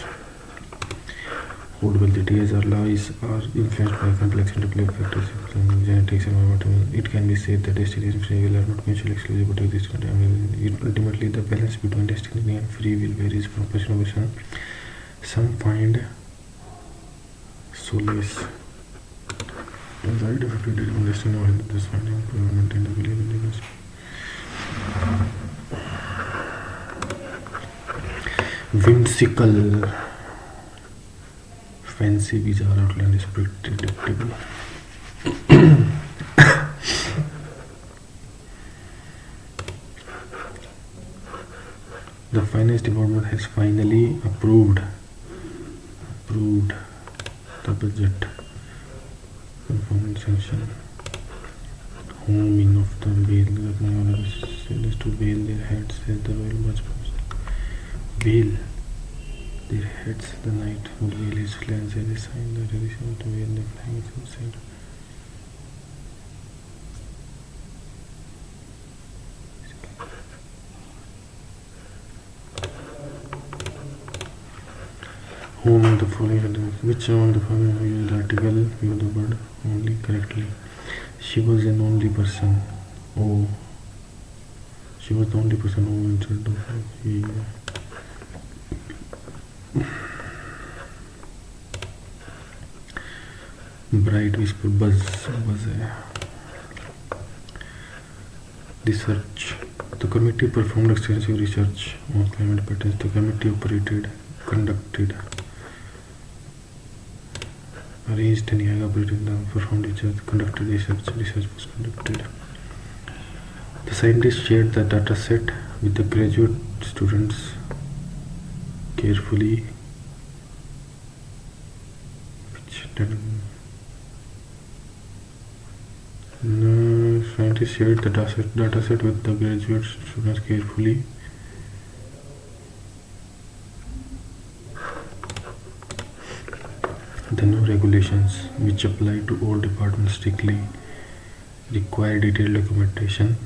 hold validity as our lives are influenced by a complex interplay of factors, including genetics and environmental. It can be said that destiny and free will are not mutually exclusive but exist independently. Ultimately, the balance between destiny and free will varies from person to person. Some find solace in the idea of a predetermined destiny, while others find employment in the belief in divine. Whimsical offensive is our outline is predictable. The finance department has finally approved the budget. Performance sanction. Homing of the bail. Is to bail their heads at the royal much. Bail their heads the night would bail his flanks as a sign that he is to bail their flanks inside. Whom of the following, which among the following used the article view the word only correctly? She was an only person. Oh, she was the only person who entered the bright whisper buzz. Research. The committee performed extensive research on climate patterns. The committee conducted, arranged and performed research, conducted research was conducted. The scientists shared the data set with the graduate students carefully, scientists shared the data set with the graduate students carefully. The new regulations, which apply to all departments, strictly require detailed documentation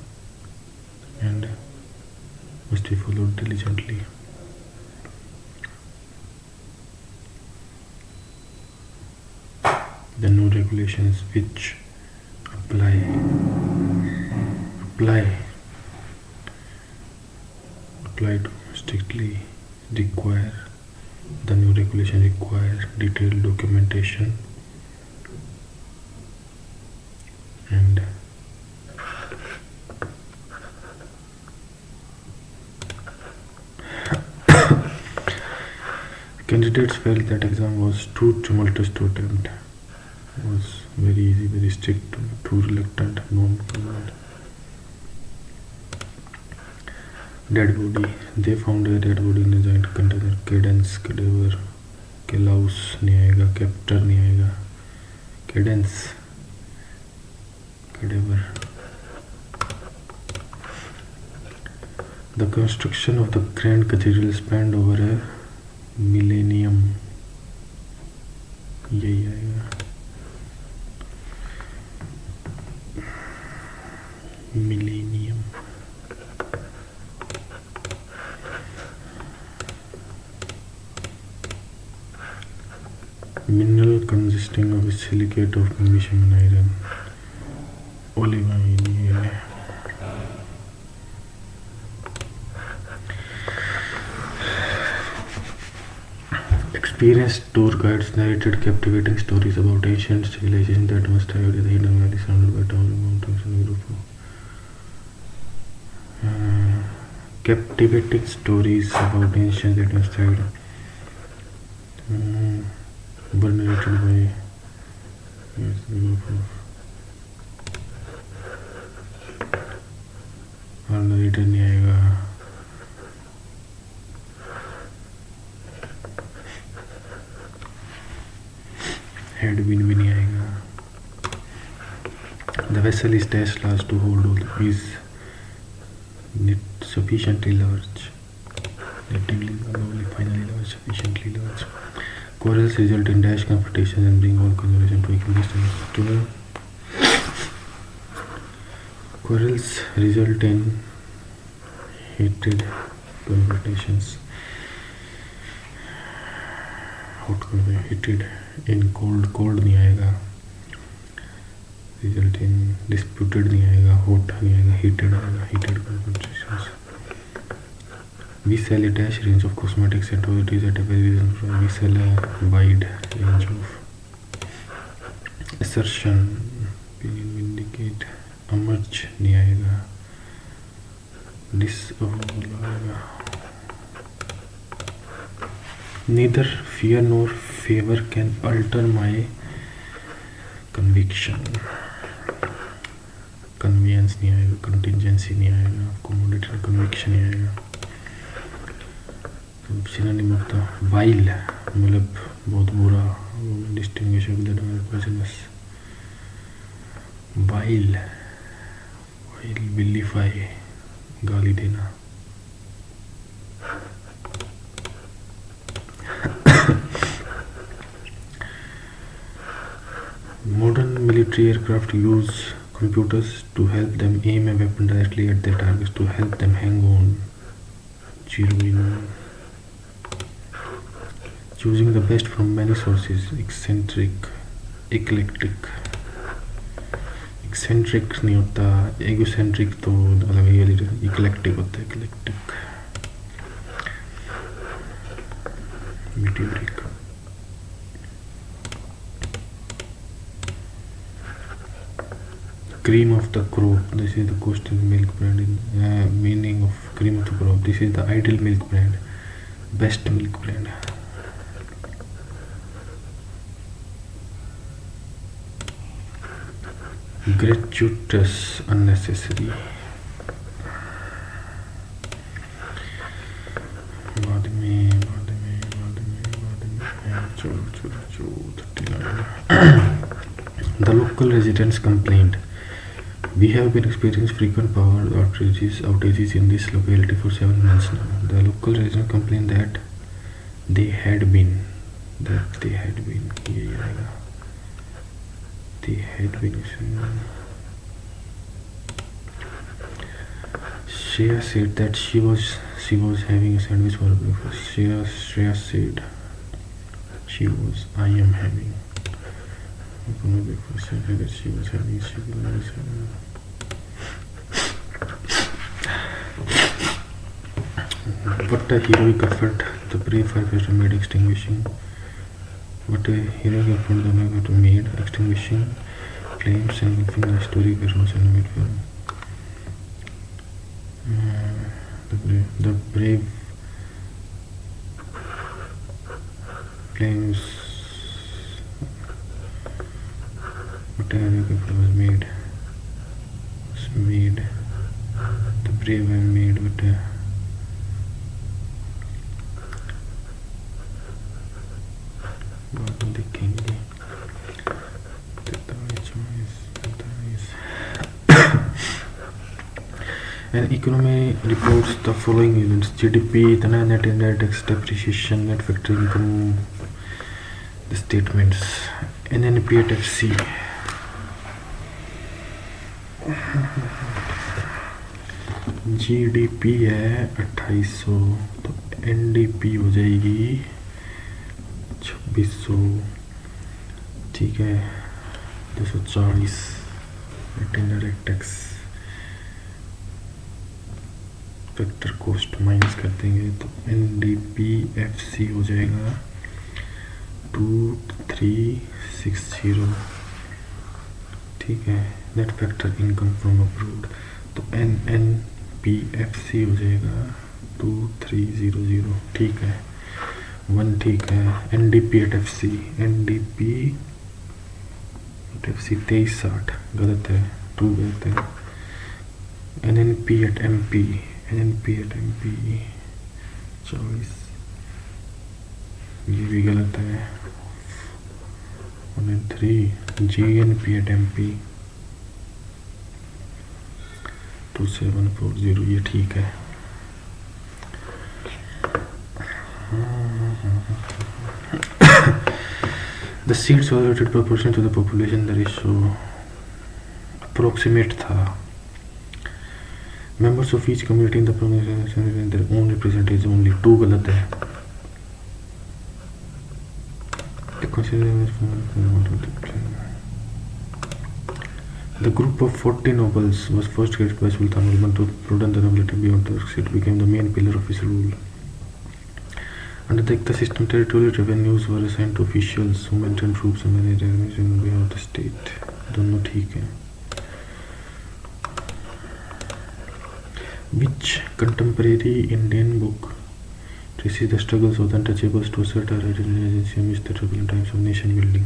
and must be followed diligently. The new regulations, which apply to strictly require. The new regulation require detailed documentation and candidates felt that exam was too tumultuous to attempt. It was very easy, very strict, too reluctant, non-committed. Dead body. They found a dead body in a giant container. Cadence, cadaver, calaus नहीं आएगा, captor नहीं आएगा. Cadence, cadaver. The construction of the Grand Cathedral spanned over a millennium. यही आएगा. Millennium. Mineral consisting of a silicate of magnesium and iron. Oliveboard. Experienced tour guides narrated captivating stories about ancient civilizations that must have the hidden valley surrounded by towering mountains and a group of captivating stories about ancient that must have were narrated by और narrated नहीं आएगा. Headwind भी नहीं आएगा. The vessel is dash large to hold all. Is sufficiently large. Relatively finally large, sufficiently large. Quarrels result in dash confrontation and bring all conservation to equal distance. Quarrels result in heated confrontations. Heated in cold नहीं आएगा. Result in disputed नहीं आएगा. Hot नहीं आएगा. Heated आएगा. Heated confrontations. We sell a dash range of cosmetics and toiletries at a very reasonable price. We sell a wide range of assertion. Opinion indicate. Much नहीं आएगा. Disavowal आएगा. neither fear nor favor can alter my conviction. Convenience नहीं आएगा, contingency नहीं आएगा, commodity conviction नहीं आएगा. तो सिनोनिम ऑफ द वाइल मतलब बहुत बुरा, डिस्टिंग्विशेबल पॉइजनस. वाइल वाइल विलिफाई गाली देना. Modern military aircraft use computers to help them aim a weapon directly at their targets, to help them hang on, zeroing, choosing the best from many sources. Eccentric, eclectic. Eccentric नहीं होता, egocentric तो अलग ही है. Eclectic होता है, eclectic. Meteoric. Cream of the crop. This is the question milk brand. Meaning of cream of the crop. This is the ideal milk brand, best milk brand. Gratuitous, unnecessary. बाद में The local residents complained, "We have been experiencing frequent power outages in this locality for several months now." The local residents complained that they had been. ये आएगा. They had been. Shreya said that she was having a sandwich for breakfast. Shreya said she was. I am having. Breakfast. That she was having. What a heroic effort the brave firefighter made extinguishing. What a heroic effort the firefighter made extinguishing flames and engulfing the story was animated film. The brave flames. What a heroic effort was made. The brave have made. What a देखेंगे. An economy reports the following events: GDP, net index, depreciation, net factory income. The statements. NNP at FC. GDP है 2800, तो NDP हो जाएगी 2600. ठीक है, 240. Indirect tax factor cost minus कर देंगे तो NDPFC हो जाएगा 2360. ठीक है, net factor income from abroad तो NNPFC हो जाएगा 2300. ठीक है, 1 ठीक है. NDP at FC 2360 गलत है, 2 गलत है. NNP at MP 24, ये भी गलत है. 1 and 3. GNP at MP 2740, ये ठीक है. The seats were allocated proportional to the population. The ratio approximate था. Members of each community in the province their own representatives only. 2 गलत है. The group of 40 nobles was first created by Sultan Ulman to broaden the nobility beyond the it became the main pillar of his rule. Under the Ekta system, territorial revenues were assigned to officials who maintained troops and managed revenues in behalf of the state. दोनों ठीक है. Which contemporary Indian book This is the struggles of the untouchables to assert our identity agency amidst the turbulent times of nation building.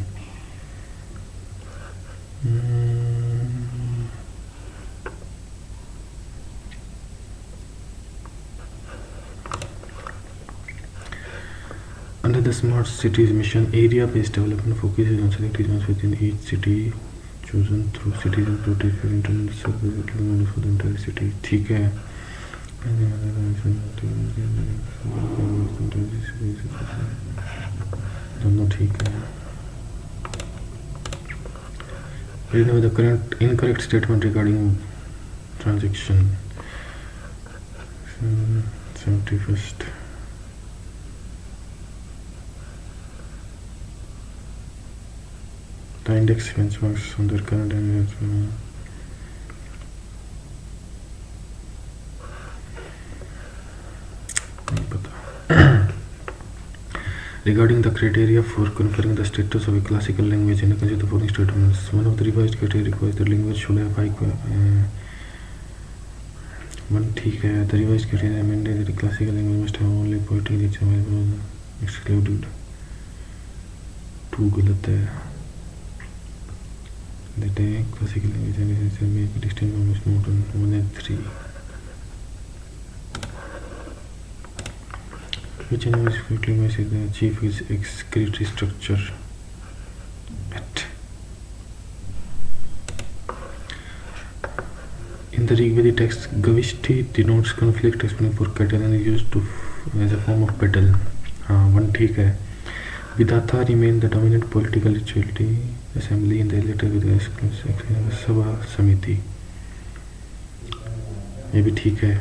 Under the Smart Cities mission, area-based development focuses on select regions within each city chosen through citizen protect for internet service for the entire city. ठीक है. दोनों ठीक है. Read now the current incorrect statement regarding transaction. 71st. The index benchmarks on their current and regarding the criteria for conferring the status of a classical language in consider the following statements. One of the revised criteria requires that language should have high one ठीक है. The revised criteria amended that a classical language must have only poetry which was excluded. 2 गलत है. That a classical language and essential make a distinct from its modern 1 and 3. Which language quickly measures the chief is excretory structure. In the Rigvedic text, Gavishti denotes conflict explaining for cattle and is used as a form of battle. One ठीक है. Vidatha remained the dominant political rituality assembly in the later with Sabha Samiti. ये भी ठीक है.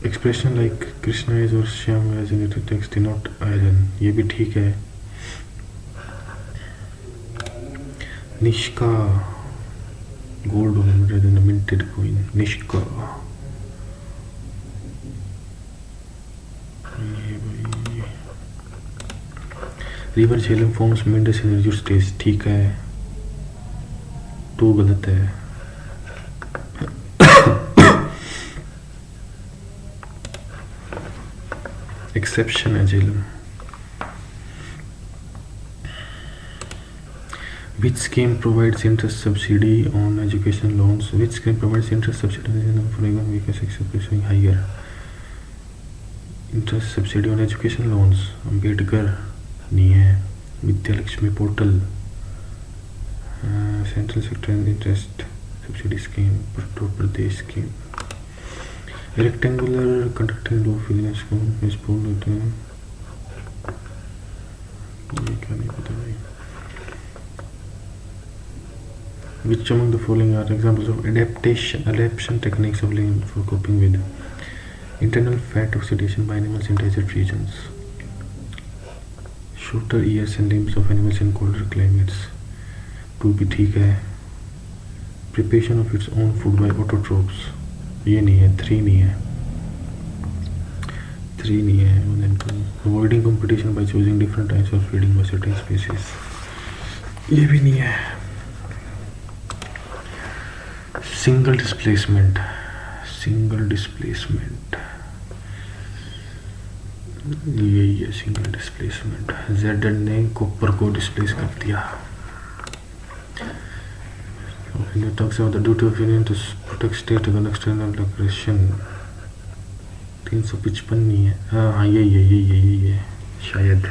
Expression like Krishna is or Shyam as in the text denote iron. ये भी ठीक है. Nishka, gold rather than a minted coin. Nishka. River Jhelum forms Mendes in the stage. ठीक है. 2 गलत है. Exception है Jhelum. Which scheme provides interest subsidy on education loans? Which scheme provides interest subsidy for example because exception higher interest subsidy on education loans? Ambedkar नहीं है. Vidya Lakshmi portal. Central sector interest subsidy scheme. Uttar Pradesh scheme. Rectangular conducting low filling scheme इस पूर्ण होते हैं. ये क्या नहीं पता भाई. Which among the following are examples of adaptation techniques of living for coping with internal fat oxidation by animals in desert regions? Shorter ears and limbs of animals in colder climates. 2 भी ठीक है. Preparation of its own food by autotrophs. ये नहीं है. 3 नहीं है. 3 नहीं है. 1 and 2. Avoiding competition by choosing different types of feeding by certain species. ये भी नहीं है. Single displacement. यही है सिंगल डिस्प्लेसमेंट. Z ने कॉपर को डिस्प्लेस कर दिया. It talks about the duty of union to protect state against external aggression. 355 नहीं है. हाँ यही है शायद.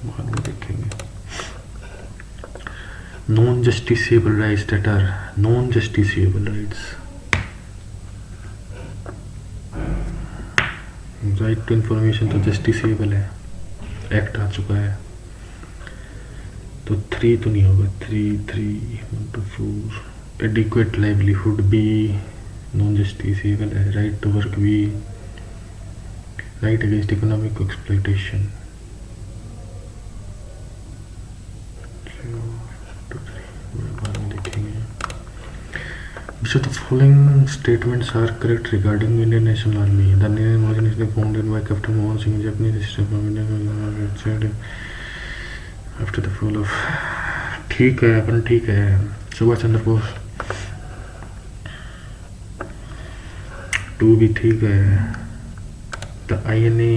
बाद में देखेंगे. Non-justiciable rights that are non-justiciable rights. Right to information तो justiciable है. एक्ट आ चुका है. तो 3 तो नहीं होगा. 3 1 to 4. Adequate livelihood भी non-justiciable है. Right to work भी. Right against economic exploitation. Which of the following statements are correct regarding Indian National Army? The Indian Army was founded by Captain Mohan Singh, Japanese system from Indian after the fall of. ठीक है. अपन ठीक है. सुभाष चंद्र बोस. 2 भी ठीक है। तो INA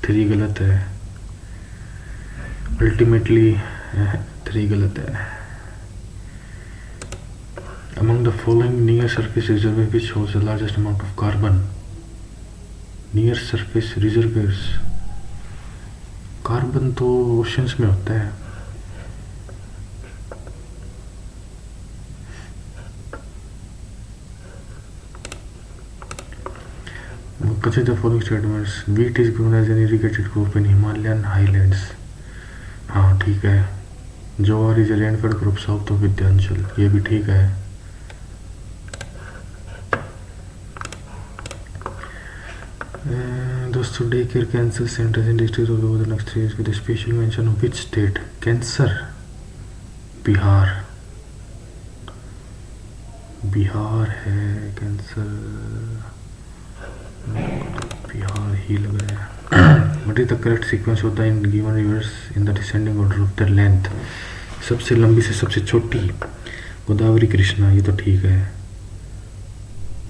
3 गलत है, अल्टीमेटली 3 गलत है। Among the following near surface reservoirs which holds the largest amount of carbon? Near surface reservoirs, carbon तो ओशंस में होता है। Consider the following statements. Wheat is grown as an irrigated crop in Himalayan highlands. हाँ ठीक है। Jowar is rainfed crop south of Vindhyachal, ये भी ठीक है। दोस्तों, day care cancer centres in district of over the next 3 years with special mention of which state? Cancer Bihar, Bihar है cancer, Bihar ही लग रहा है। What is the correct sequence of the in given rivers in the descending order of the length? सबसे लंबी से सबसे छोटी, गोदावरी कृष्णा, ये तो ठीक है।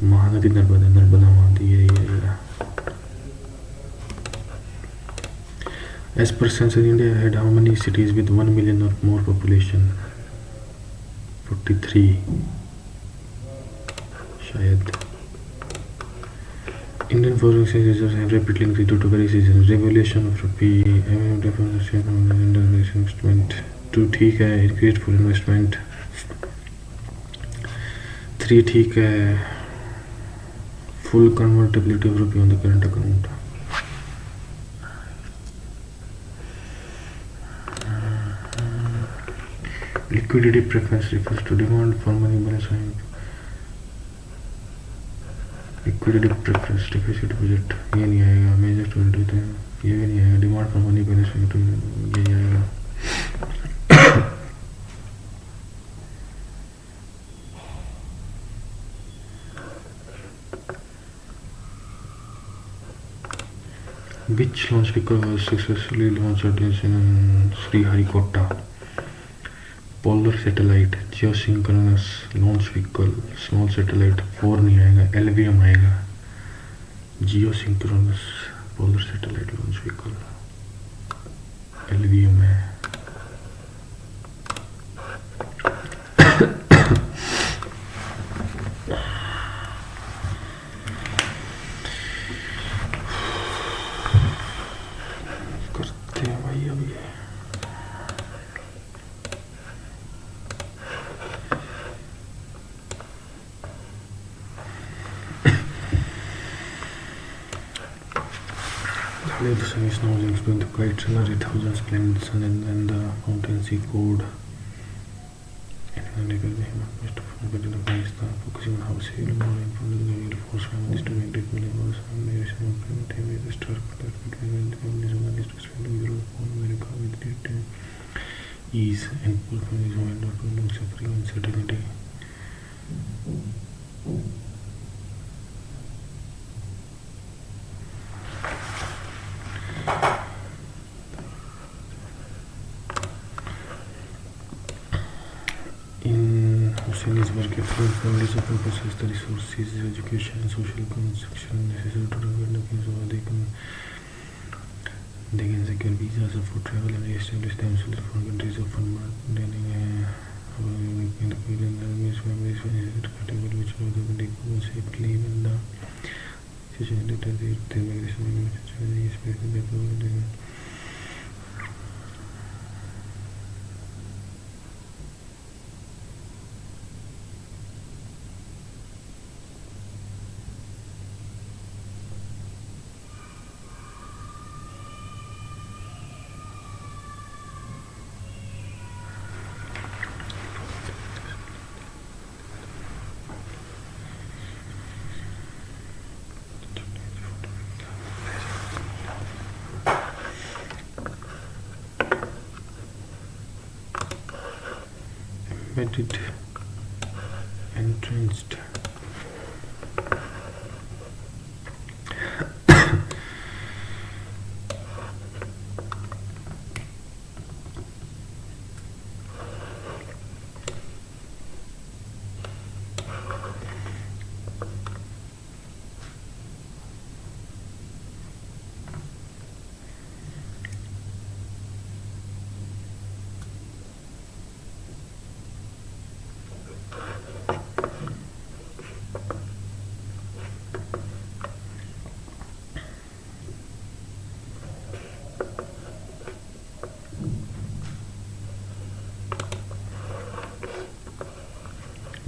महानदी नर्मदा, नर्मदा महानदी, ये As per census, India had how many cities with 1 million or more population? 43 शायद। Indian foreign exchange reserves have rapidly increased due to various reasons. Revaluation of rupee, investment, 2 ठीक है। Increased for investment, 3 ठीक है। Full convertibility of rupee on the current account, liquidity preference refers to demand for money balance. Liquidity preference deficit budget, ये नहीं आएगा। Major student है, ये भी नहीं आएगा। डिमांड फॉर मनी बैलेंस, ये आएगा। Which launch vehicle was successfully launched in Sriharikota? Polar satellite, geosynchronous launch vehicle, small satellite, 4 नहीं आएगा। LVM आएगा। Geosynchronous polar satellite launch vehicle LVM है। करते हैं भाई अभी। The sun is now explained the kite runner, thousands planets and the mountain sea code. And Mr. Focusing on how sail more and force families to make different levels and narration of primitive with the star that between the families on the list of spending Europe on America with great ease and pull families who end up with suffering and uncertainty. His work affects families of purposes, the resources, education, and social construction necessary to develop the case of they can secure visas for travel and establish themselves for countries of maintaining in the families necessary to category which are the people safely in the situation that the migration especially embedded, entrenched.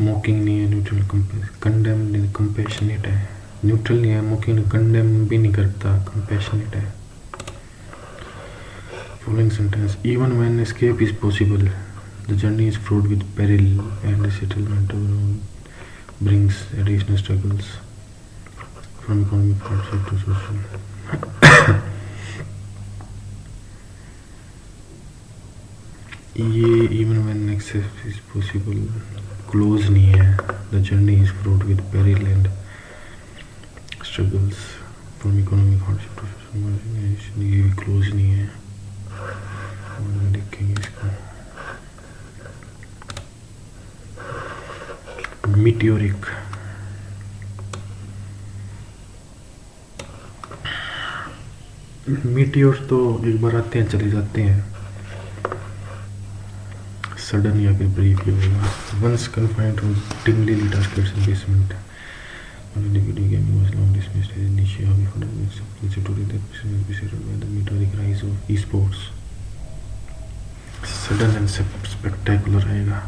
मॉकिंग नहीं है, neutral condemn नहीं, compassionate है। Neutral नहीं है, मॉकिंग condemn भी नहीं करता, compassionate है। Following sentence, even when escape is possible the journey is fraud with peril and settlement brings additional struggles from economic hardship to social। ये even when access is possible close नहीं है, the journey is fraught with peril and struggles from economic hardship to social marginalization, ये भी close नहीं है। और देखेंगे इसको, मीटियोरिक, मीटियोर्स तो एक बार आते हैं चले जाते हैं, सडन या फिर ब्रीफ ही होगा। Once confined to dimly lit targets and basement on the video game was long dismissed as niche hobby for the today that person will be settled by the meteoric rise of esports। Sudden and spectacular आएगा।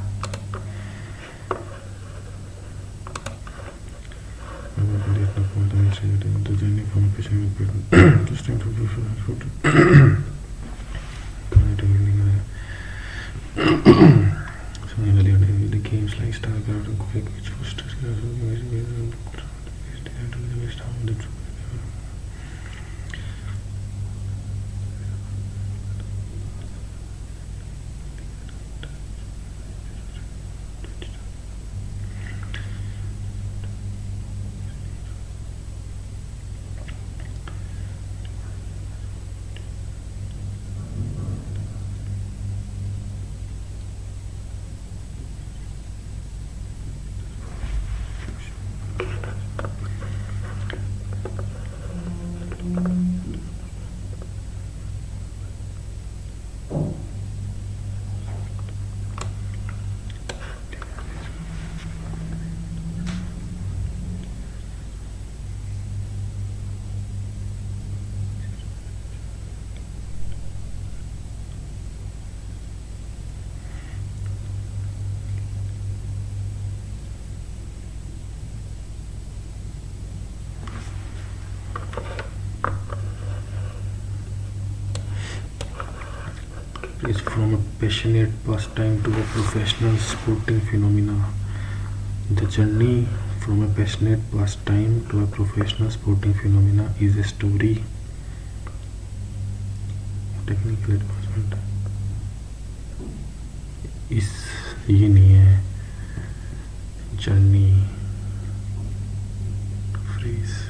The journey from a patient to strength of the games like StarCraft and Quake, which fosters is from a passionate pastime to a professional sporting phenomena. The journey from a passionate pastime to a professional sporting phenomena is a story technical advancement। इस ये नहीं है journey phrase.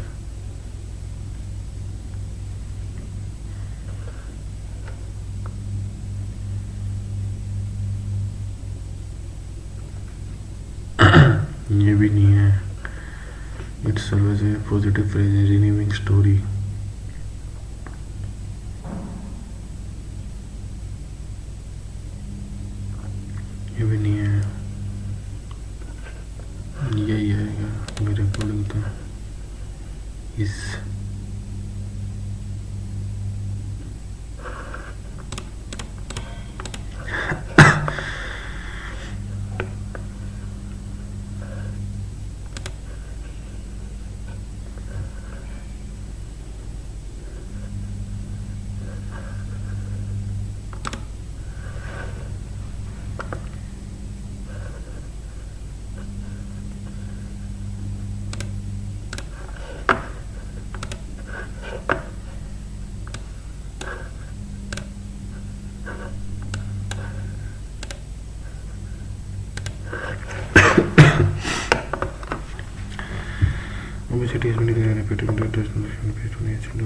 ये भी नहीं है, it's always a positive phrase in renewing story. ये भी नहीं है, यही आएगा मेरे अकॉर्डिंग तो। इस obesity has been declared a patent international based on age and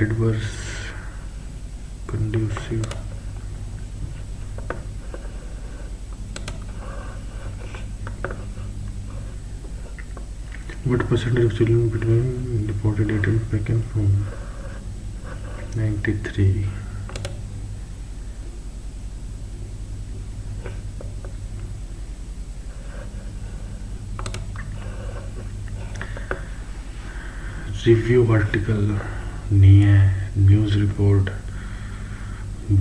adverse conducive what percentage of children between reported 18 vacant from 93 review article नहीं है, न्यूज़ रिपोर्ट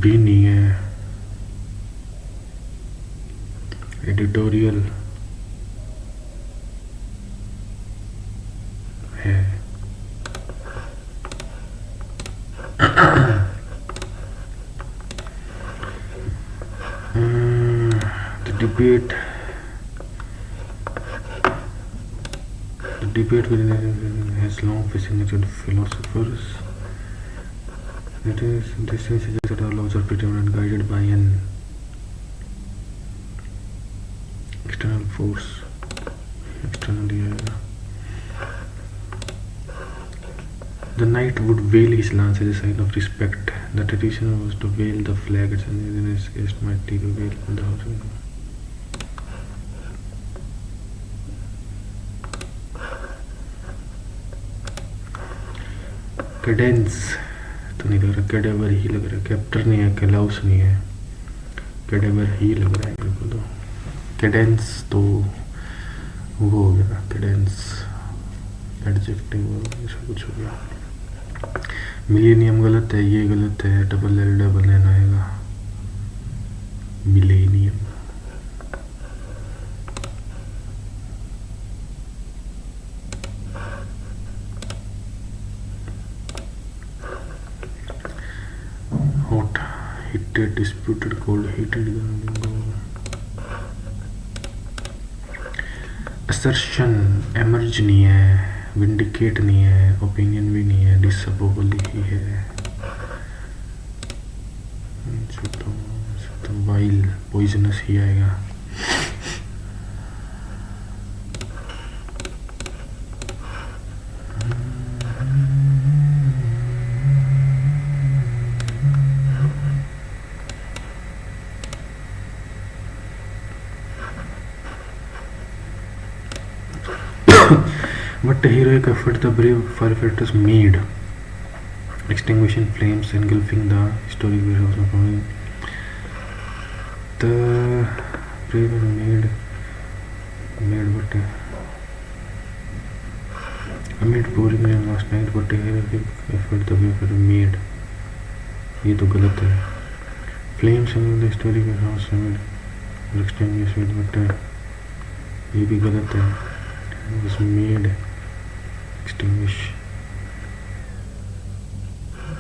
भी नहीं है, एडिटोरियल है, the debate has long fascinated philosophers. This suggests that our laws are determined and guided by an external force. Externally, the knight would veil his lance as a sign of respect. The tradition was to veil the flag, and in this case, might take a veil from the house. Cadence तो नहीं लग रहा, cadaver ही लग रहा है, कैप्टर नहीं है, कैलाउस नहीं है, कैडेवर ही लग रहा है मेरे को तो। कैडेंस तो वो हो गया, कैडेंस एडजेक्टिव ऐसा कुछ हो गया। मिलेनियम गलत है, ये गलत है, डबल एल डबल एन आएगा, millennium. hot heated disputed cold heated assertion emerge नहीं है, vindicate नहीं है, opinion भी नहीं है, disavowal ही है, तो vile poisonous ही आएगा। What heroic effort the brave firefighters made, extinguishing flames, engulfing the historic warehouse of oil. The brave made what? Amid pouring rain last night, what heroic effort the brave firefighters made. ये तो गलत है. Flames engulfing the historic warehouse amid extinguishing what? ये भी गलत है. Was made extinguish.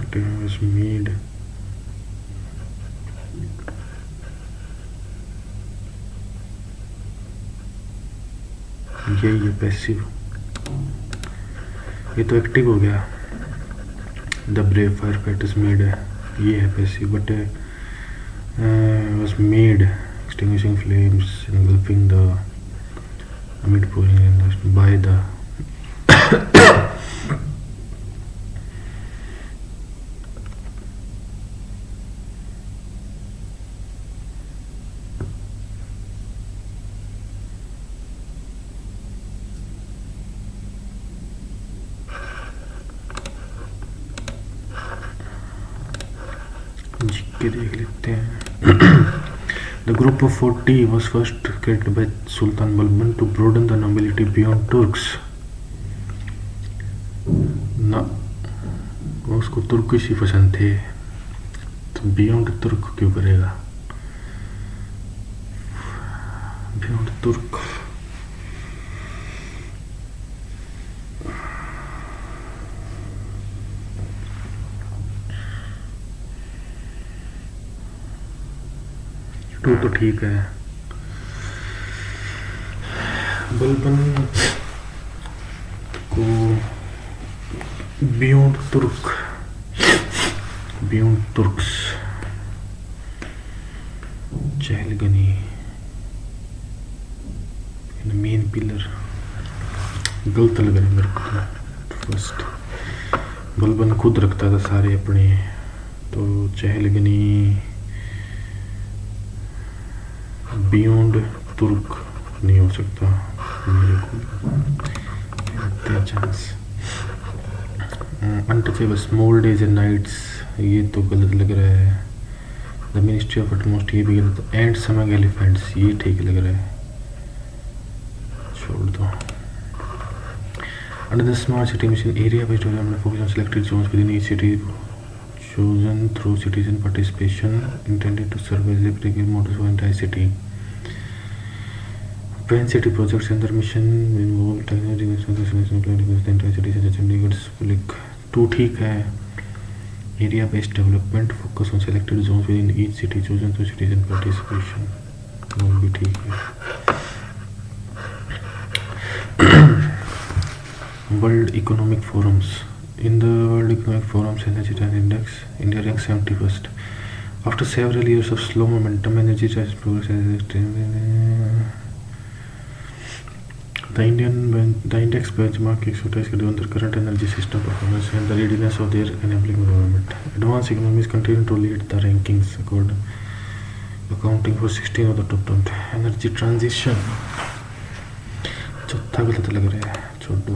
It was made. ये passive, ये तो एक्टिव हो गया. The brave fire fighters made है, ये है passive, but was made extinguishing flames engulfing the amid pouring rain by the GK देख लेते हैं. The group of 40 was first created by Sultan Balban to broaden the nobility beyond Turks. ना उसको Turkish ही पसंद थे, तो बियॉन्ड तुर्क क्यों करेगा? बियॉन्ड तुर्क तो ठीक है. बलबन को बियॉन्ड तुर्क, बियॉन्ड तुर्क्स, चहलगनी मेन पिलर गलत लग रहा है मेरे को. फर्स्ट बलबन खुद रखता था सारे अपने, तो चहलगनी बियॉन्ड तुर्क नहीं हो सकता मेरे को chance. Untouchable small days and nights, ये तो गलत लग रहा है। द मिनिस्ट्री ऑफ अटमोस्ट, ये भी गलत। एंड समंग एलिफेंट्स, ये ठीक लग रहा है, छोड़ दो। Under the smart city mission, area-based development focus on selected zones within each city chosen through citizen participation, intended to serve as a predictive model for entire city. When city projects and their mission involve technology the entire city such as Chandigarh public 2 ठीक है। Area-based development focus on selected zones within each city chosen through citizen participation, वो भी ठीक है। World Economic Forums. In the World Economic Forum's Energy Trend Index, India ranks 71st. After several years of slow momentum, energy price progress has the index benchmark exercise on the current energy system performance and the readiness of their enabling environment. Advanced economies continue to lead the rankings, accounting for 16 of the top 20. Energy transition. चौथा गलत लग रहा है, छोड़ दो।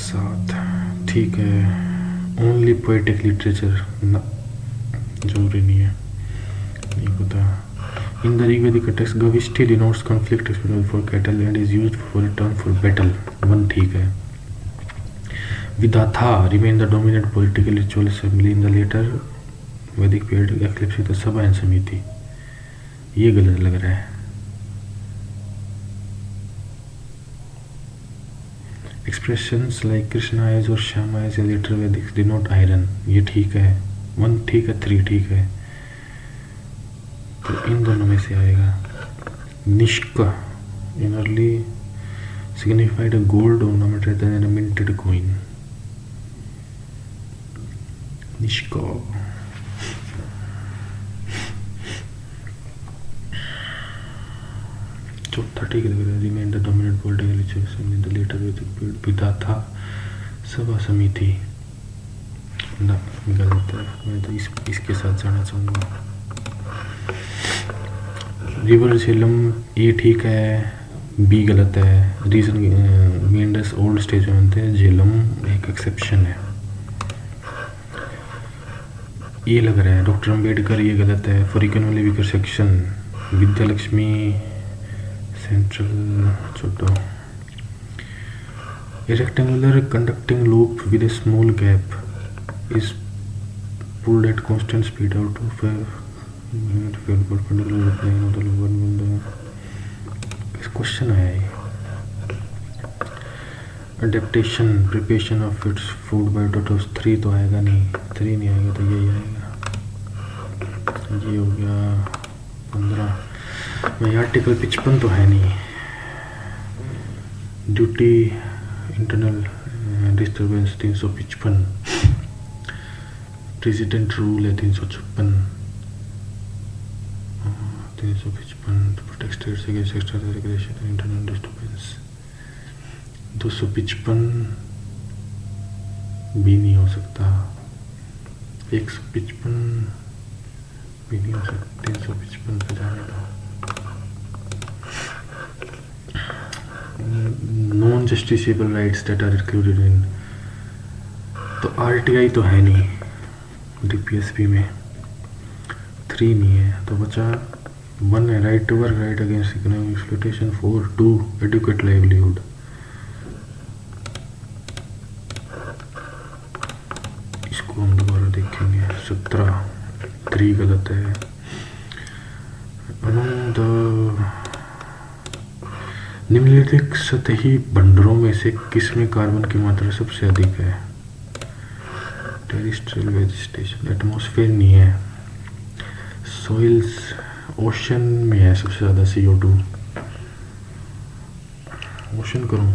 7 ठीक है। Only poetic literature ना, जरूरी नहीं है, नहीं पता। In the Rigvedic text gavishti denotes conflict for cattle and is used for term for battle, 1 ठीक है। Vidatha remain the dominant political ritual assembly in the later Vedic period eclipsed sabha and समिति, ये गलत लग रहा है। Expressions like Krishna as और Shama as a later Vedic denote iron, ये ठीक है। 1 ठीक है, 3 ठीक है, तो इन दोनों में से आएगा। निष्क in early signified a gold ornament rather than a minted coin, निष्क। चौथा ठीक लग रहा है। Remain the dominant political ritual in the later Vedic period, Vidatha Sabha Samiti, ना गलत है, मैं तो इसके साथ जाना चाहूँगा। रिवर झेलम, ये ठीक है, बी गलत है। रीजन मींडस ओल्ड स्टेज में बनते हैं, झेलम एक एक्सेप्शन है, ये लग रहा है। डॉक्टर अम्बेडकर, ये गलत है। For economically weaker section, Vidyalakshmi central छोटो। A rectangular conducting loop with a small gap is pulled at constant speed out of a perpendicular plane of the lower. इस क्वेश्चन आया है। Adaptation preparation of its food by dot of 3 तो आएगा नहीं, 3 नहीं आएगा तो यही आएगा। ये हो गया 15। मैं आर्टिकल 55 तो है नहीं। Duty internal disturbance 355, president rule है 356, 355 to protect states against external regulation and internal disturbance, 255 भी नहीं हो सकता, 155 भी नहीं हो सकता, 355 पे जाने का। Non justiciable rights that are included in, तो आरटीआई तो है नहीं डीपीएसपी में, 3 नहीं है, तो बचा 1 है। Right to work, right against economic exploitation, 4, 2 adequate livelihood. इसको हम दोबारा देखेंगे। 17, 3 गलत है। अमंग द निम्नलिखित सतही बंदरों में से किसमें कार्बन की मात्रा सबसे अधिक है? टेरेस्ट्रियल वेजिटेशन, एटमॉस्फेयर नहीं है। सॉइल्स, ओशन में है सबसे ज़्यादा CO2। ओशन करूँ,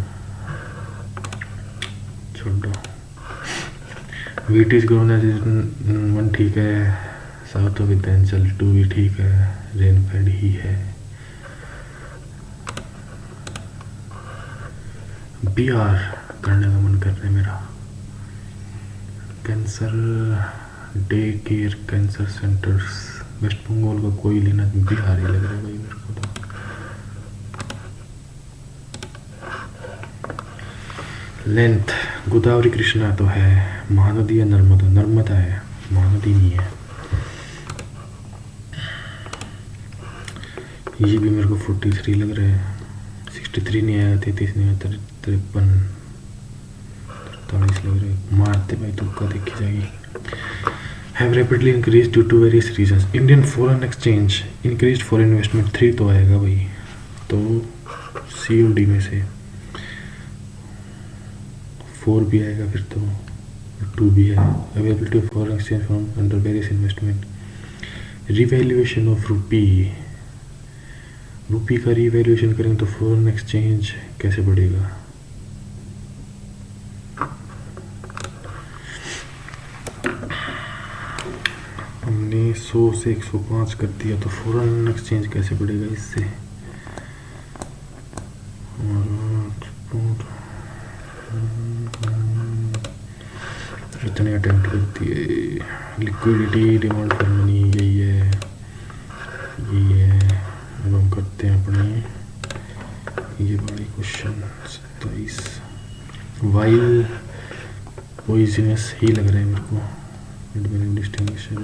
छोड़ दो। वीट इज ग्रोन एज 1 ठीक है। साउथ ऑफ विंध्याचल 2 भी ठीक है। रेनफेड ही है। BR करने का मन कर रहा है मेरा। Cancer day care cancer centres, West Bengal का कोई लेना, बिहारी लग रहा है भाई मेरे को तो। लेंथ गोदावरी कृष्णा तो है, महानदी या नर्मदा, नर्मदा है, महानदी नहीं है। ये भी मेरे को 43 लग रहा है, 63 नहीं आया, 33 नहीं आया, 53 43 लग रहा है। मारते भाई तुक्का देखी जाएगी। Have rapidly increase due to various reasons. Indian foreign exchange increase for investment 3 तो आएगा भाई, तो सी और डी में से 4 भी आएगा फिर तो, 2 भी है। Availability of foreign exchange from under various investment. Revaluation of rupee, rupee का रिवैल्यूएशन करेंगे तो फॉरेन एक्सचेंज कैसे बढ़ेगा। हमने 100 से 105 कर दिया तो फॉरेन एक्सचेंज कैसे बढ़ेगा इससे। इतने अटेम्प्ट करती है। लिक्विडिटी डिमांड फॉर मनी, यही है, यही है। अब हम करते हैं अपने ये बड़ी क्वेश्चन 27। वाइल पॉइजनस ही लग रहा है मेरे को, डिस्टिंक्शन,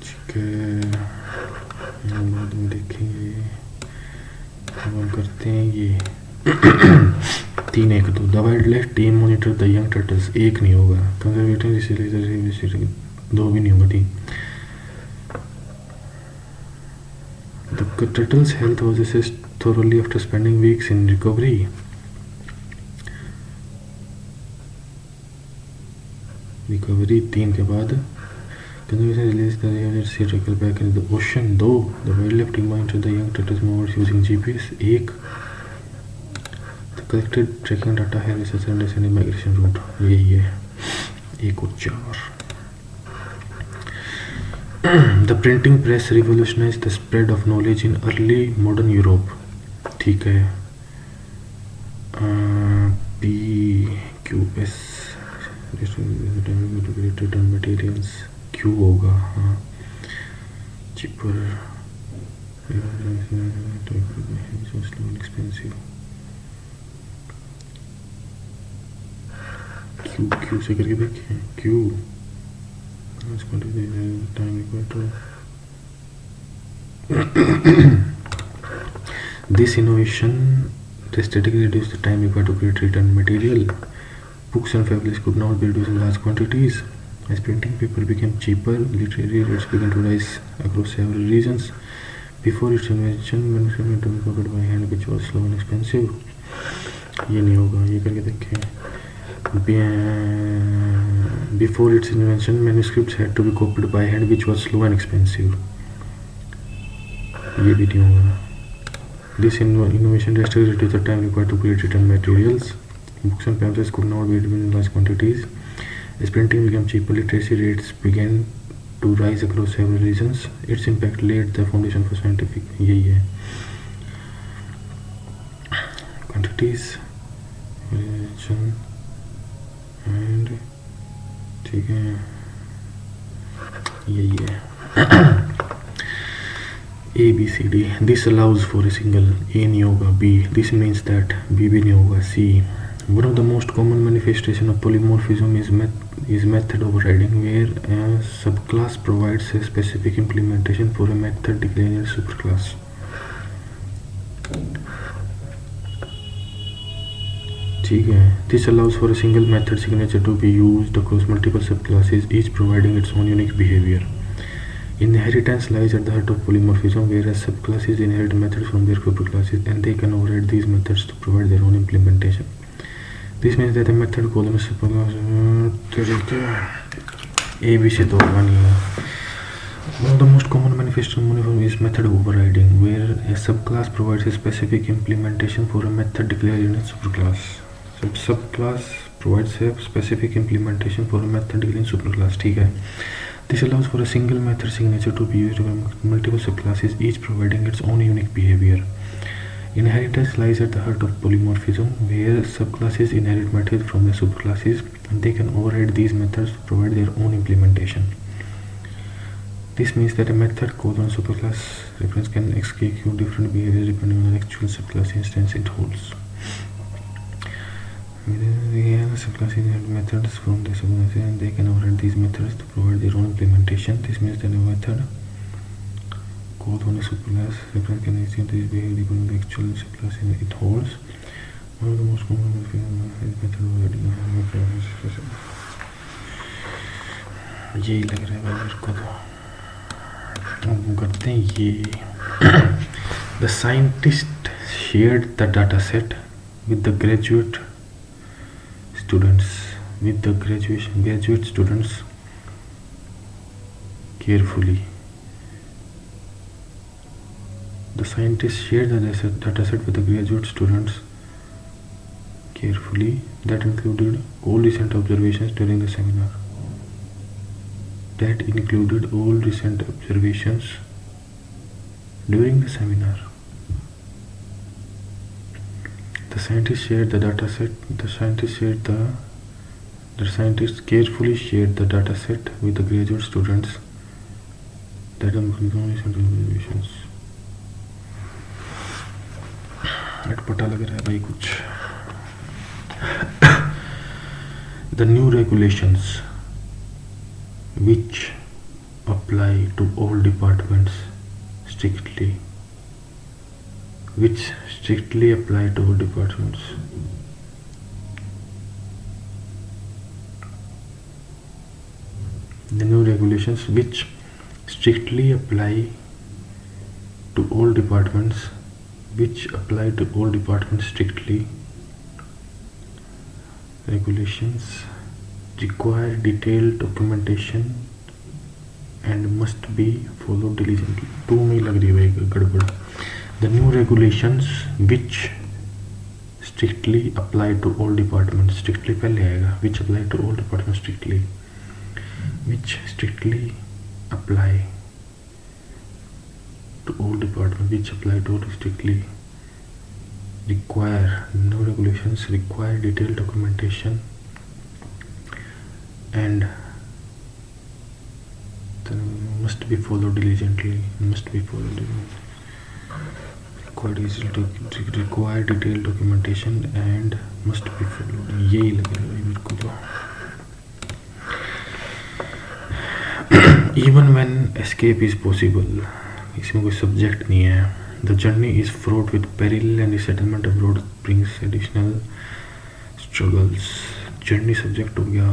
ठीक है, बाद में देखेंगे। अब हम करते हैं ये 3-1 2। The wildlife team monitor the young turtles, 1 नहीं होगा, कंजर्वेटिव इसीलिए 2 भी नहीं होगा, 3। The turtle's health was assessed thoroughly after spending weeks in recovery. Recovery 3 के बाद conservation released the unit circle back in the ocean. 2. The wildlife team monitored the young turtles movements using GPS. 1. The collected tracking data here is and descending migration route. यही है 1 और 4. The printing press revolutionized the spread of knowledge in early modern Europe. ठीक है, PQS return materials Q होगा, हाँ, cheaper expensive, Q से करके देखें, Q time equator. This innovation drastically reduced the time required to create written material. Books and fabrics could now be produced in large quantities. As printing paper became cheaper, literary rates began to rise across several regions. Before its invention, manuscript had to be copied by hand, which was slow and expensive. ये नहीं होगा, ये करके देखें। Before its invention, manuscripts had to be copied by hand, which was slow and expensive. ये भी नहीं होगा। This innovation drastically reduced the time required to create written materials. Books and pamphlets could now be written in large quantities. As printing became cheaper, literacy rates began to rise across several regions. Its impact laid the foundation for scientific. यही है। Quantities, and ठीक है, यही है। A B C D. This allows for a single, A नहीं होगा, B. This means that, B भी नहीं होगा, C. One of the most common manifestation of polymorphism is method overriding, where a subclass provides a specific implementation for a method declaring a superclass. ठीक है। This allows for a single method signature to be used across multiple subclasses, each providing its own unique behavior. Inheritance lies at the heart of polymorphism, whereas subclasses inherit methods from their superclasses, and they can override these methods to provide their own implementation. This means that a method called a superclass A B से तो होगा नहीं है। One of the most common manifestation is method overriding, where a subclass provides a specific implementation for a method declared in a superclass. Subclass provides a specific implementation for a method declared in superclass. ठीक है। This allows for a single method signature to be used by multiple subclasses, each providing its own unique behavior. Inheritance lies at the heart of polymorphism, where subclasses inherit methods from their superclasses, They can override these methods to provide their own implementation. This means that a method called on superclass reference can execute different behaviors depending on the actual subclass instance it holds. The subclass methods from the subclass and they can override these methods to provide their own implementation. This means that a method called on a superclass reference can execute this behavior depending on the actual subclass it holds. One of the most common method यही लग रहा है भाई मेरे को तो करते हैं ये. The scientist shared the data set with the graduate students carefully. The scientist shared the data set with the graduate students carefully. That included all recent observations during the seminar. The scientist shared the data set. The scientist carefully shared the data set with the graduate students. That included all recent observations. अटपटा लग रहा है भाई कुछ. The new regulations which apply to all departments strictly apply to all departments. The new regulations which strictly apply to all departments strictly. Regulations require detailed documentation and must be followed diligently. टू में लग रही है भाई गड़बड़. The new regulations which strictly apply to all departments. Strictly पहले आएगा. Which apply to all departments strictly. Which strictly apply to all departments. Which apply to all strictly. Require. No regulations require detailed documentation and must be followed diligently. Require detailed documentation and must be followed. यही लग रहा है मेरे को तो. Even when escape is possible. इसमें कोई subject नहीं है. The journey is fraught with peril and the settlement abroad brings additional struggles. Journey subject हो गया.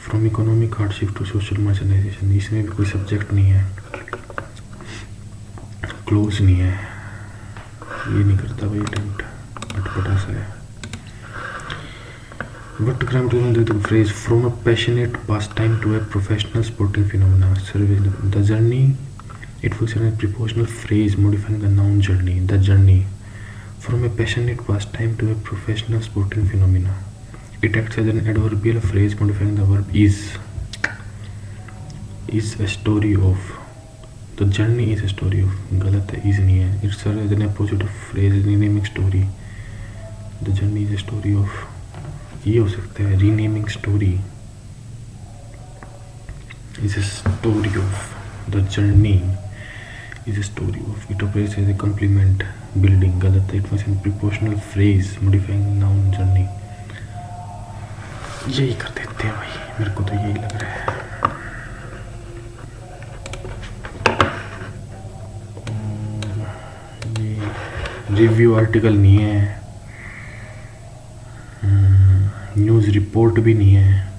From economic hardship to social marginalization. इसमें भी कोई subject नहीं है. Close नहीं है. ये नहीं करता भाई attempt. अटपटा सा है. What grammatical the phrase from a passionate pastime to a professional sporting phenomena. The journey. It functions as a prepositional phrase modifying the noun journey. The journey from a passionate pastime to a professional sporting phenomena. It acts as an adverbial phrase modifying the verb is a story of. The journey is a story of. गलत है, is नहीं है. It serves as an opposite of phrase renaming story. The journey is a story of. ये हो सकता है renaming story. Is a story of. The journey is a story of. It operates as a complement building. गलत है. It was a prepositional phrase modifying noun journey. यही कर देते हैं भाई. मेरे को तो यही लग रहा है. ये रिव्यू आर्टिकल नहीं है. न्यूज़ रिपोर्ट भी नहीं है.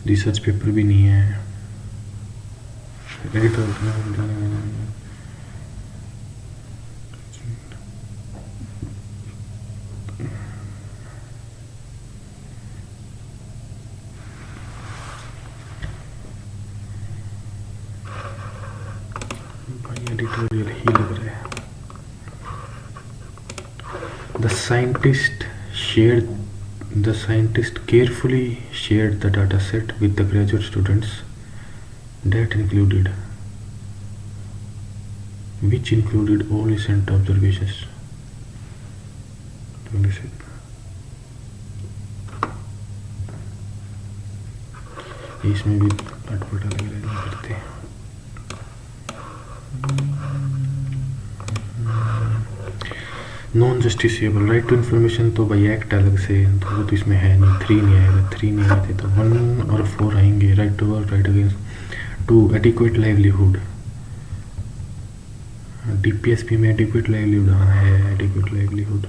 रिसर्च पेपर भी नहीं है. एडिटर भाई एडिटोरियल ही लग रहा है. The scientist carefully shared the data set with the graduate students. That included which included all recent observations. इसमें भी अटपटा लग रहा है, नहीं करते। Non justiciable right to information तो भाई एक्ट अलग से, तो वो तो इसमें है नहीं, 3 नहीं आएगा, 3 नहीं आते तो 1 और 4 आएंगे। Right to work, right against 2 adequate livelihood, डीपीएसपी में एडिक्वेट लाइवलीहुड हाँ है, एडिक्वेट लाइवलीहुड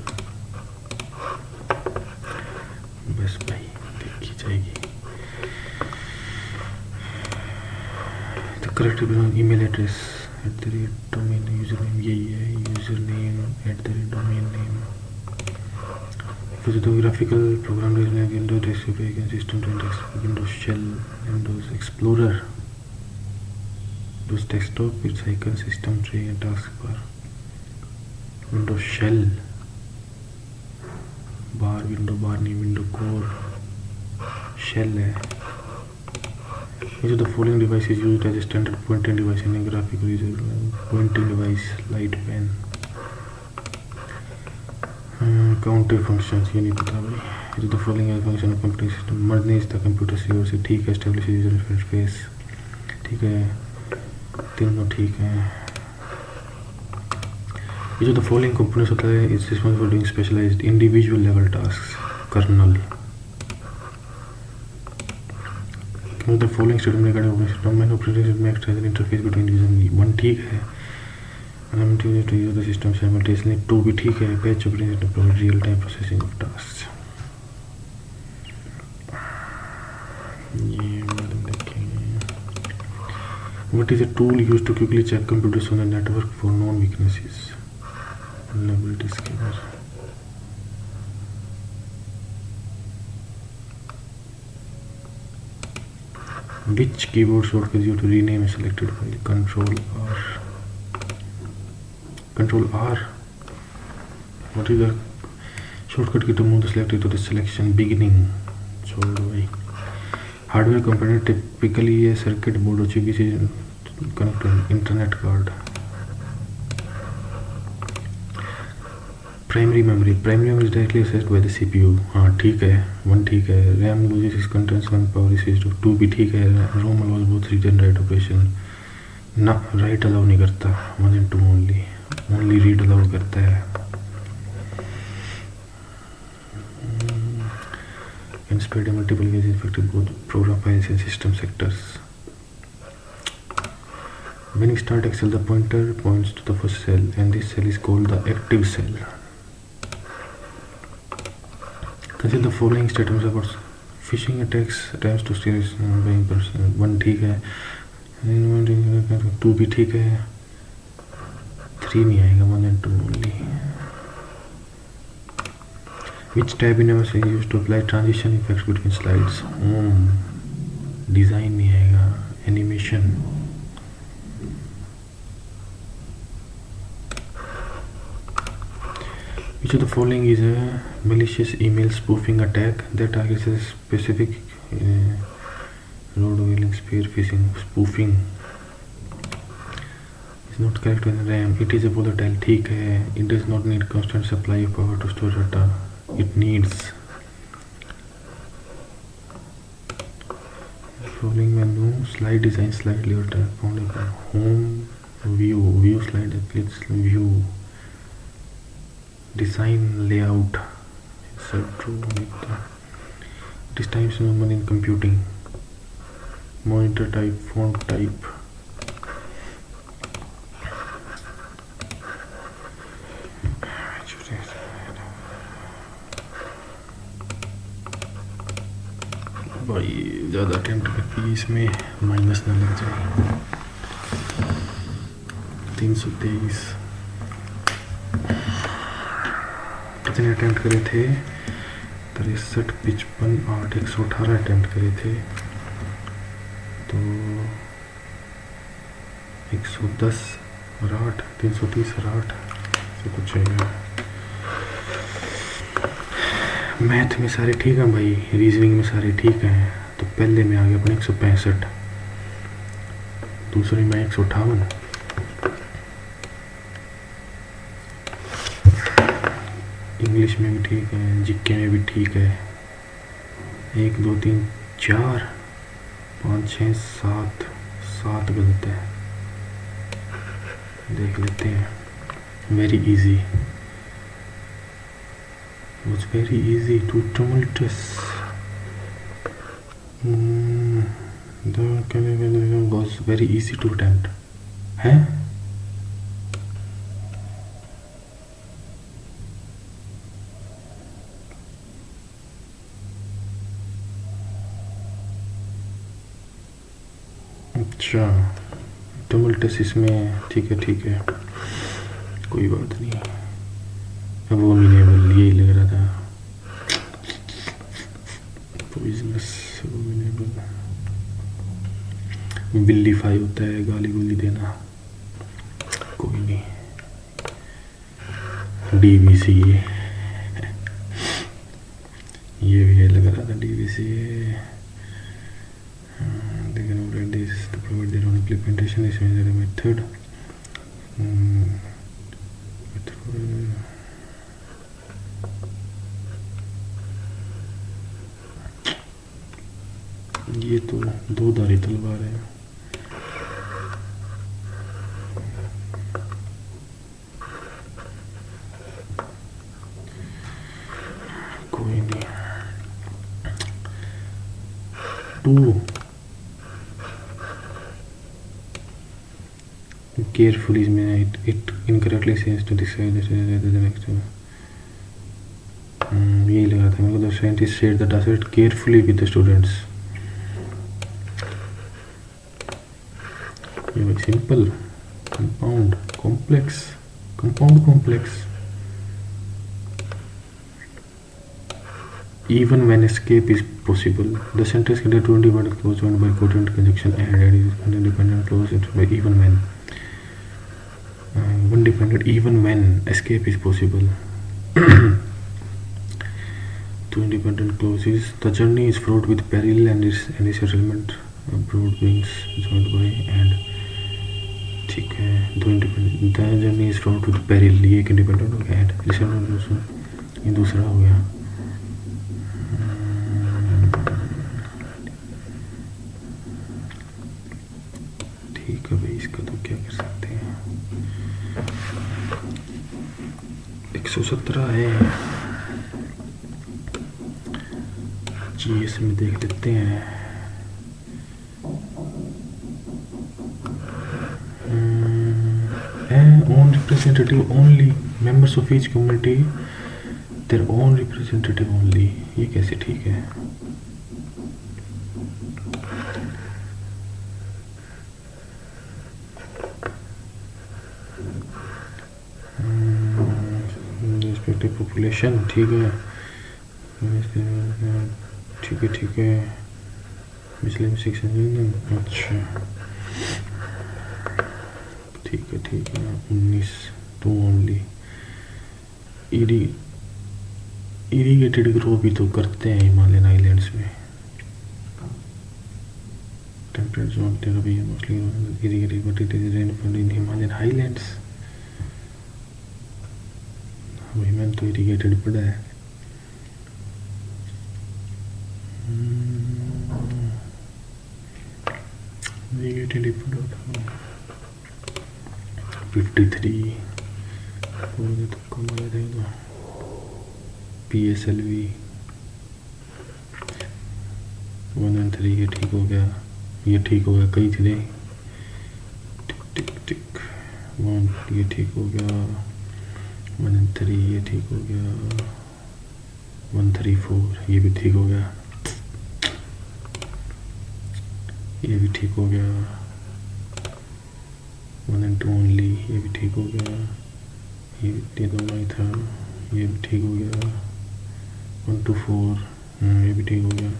बस भाई देखी जाएगी। तो correct email address @domain user name यही है, user name @domain name। Photographical program like Windows desktop system Windows Shell, Windows Explorer, Windows desktop its icon system tray and taskbar, Windows Shell bar, window bar नहीं window core shell है। Each of the following device is used as a standard pointing device in a graphical user pointing device, light pen, counter functions ये नहीं पता भाई। Each of the following is a function of computing system, merge is the computer server से ठीक है, establish user interface ठीक है, तीनों ठीक है। Each of the following components होता है is responsible for doing specialized individual level tasks, kernel। The following statement regarding operating system, main operating system acts as an interface between user and 1 ठीक है, to use the system simultaneously 2 भी ठीक है, batch operating system provides real time processing of tasks। ये मतलब देखेंगे। What is a tool used to quickly check computers on the network for known weaknesses, vulnerabilities के बारे में। Which keyboard shortcut is used to rename a selected file? Control R. What is the shortcut key to move the selector to the selection beginning? छोड़ो भाई। Hardware component typically a circuit board हो चुकी से connect to internet card। Primary memory is directly accessed by the CPU हाँ ठीक है, 1 ठीक है। RAM loses its contents when power is switched off, 2 भी ठीक है। ROM allows both read and write operation ना, write allow नहीं करता, 1 and 2 only read allow करता है। Can spread multiple ways affecting both program files and system sectors। When you start Excel, the pointer points to the first cell and this cell is called the active cell। Consider the following statements about phishing attacks attempts to steal by person। 1 ठीक है, 2 भी ठीक है, 3 नहीं आएगा, 1 and 2 only। Which tab in MS is used to apply transition effects between slides? Design नहीं आएगा, animation. Which of the following is a malicious email spoofing attack that targets a specific road wheeling spear phishing? Spoofing is not correct in RAM. It is a volatile ठीक है। It does not need constant supply of power to store data. It needs following menu, slide design, slide layout, home, view slide, click view, design layout, insert true with this times normal in computing, monitor type, font type। भाई ज़्यादा attempt करके इसमें minus ना लग जाए। 323 कितने attempt करे थे? 63, 55, 8, 118 अटेम्प्ट करे थे, तो 110 और 8, 330 और 8 से कुछ है। मैथ में सारे ठीक हैं भाई, रीजनिंग में सारे ठीक हैं, तो पहले में आ गया अपने 165, दूसरे में 158, इंग्लिश में भी ठीक है, जीके में भी ठीक है। 1 2 3 4 5 6 7 7 गलत है। देख लेते हैं। Very easy, was very easy to tumultuous. The Comprehension was very easy to attempt. हैं? अच्छा, tumultuous इसमें ठीक है, कोई बात नहीं। अब वो मीनेबल यही लग रहा था, पॉइजनस मीनेबल। विल्लीफाई होता है गाली गुली देना, कोई नहीं। डीवीसी ये भी लग रहा था, DVC. They can operate this to provide their own implementation. This is a method. ये तो दो धारी तलवार है। कोई नहीं। 2 carefully it incorrectly says to decide the next one. यही लगा था मेरे को। The scientist shared the task carefully with the students. ये भाई simple, compound, complex, compound complex. Even when escape is possible, the sentence contains 2 independent clauses joined by quotient conjunction and an independent clause by even when. One dependent even when escape is possible. 2 independent clauses. The journey is fraught with peril and any settlement abroad wings joined by and. ठीक है, 2 independent. The journey is fraught with peril, ये एक independent हो गया। And ये दूसरा हो गया। ठीक है भाई, इसका तो क्या कर सकते हैं। 117 है जी, इसमें देख लेते हैं। Own representative only, members of each community their own representative only। ये कैसे ठीक है। Respective population ठीक है, ठीक है। Miscellaneous section, अच्छा ठीक है। 19 टू ओनली। इरीगेटेड ग्रो भी तो करते हैं हिमालयन आइलैंड्स में। टेम्परेट जोन तेरा भी mostly irrigated but it is rainfall in Himalayan highlands. वही मैंने तो इरीगेटेड पढ़ा है। इरीगेटेड ही पढ़ा था। 53 तो कम आ जाएगा। PSLV 1 and 3 ये ठीक हो गया, ये ठीक हो गया। कई थे टिक 1 ये ठीक हो गया। 1 and 3 ये ठीक हो गया। 1 3 4 ये भी ठीक हो गया। ये भी ठीक हो गया। 1 and 2 ओनली ये भी ठीक हो गया। ये दोनों ही था, ये भी ठीक हो गया। 1 to 4 ये भी ठीक हो गया।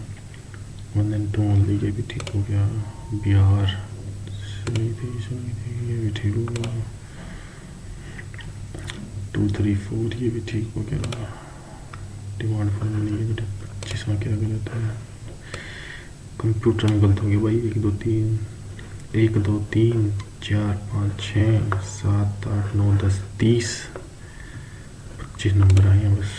1 and 2 ओनली ये भी ठीक हो गया। बिहार ये भी ठीक हो गया। 2 3 4 ये भी ठीक हो गया। डिमांड फॉर मनी ये भी 25 में क्या गलत है। कंप्यूटर में गलत हो गया भाई। 1 2 3 1 2 3 4 5 6 7 8 9 10 30 25 नंबर आए हैं बस।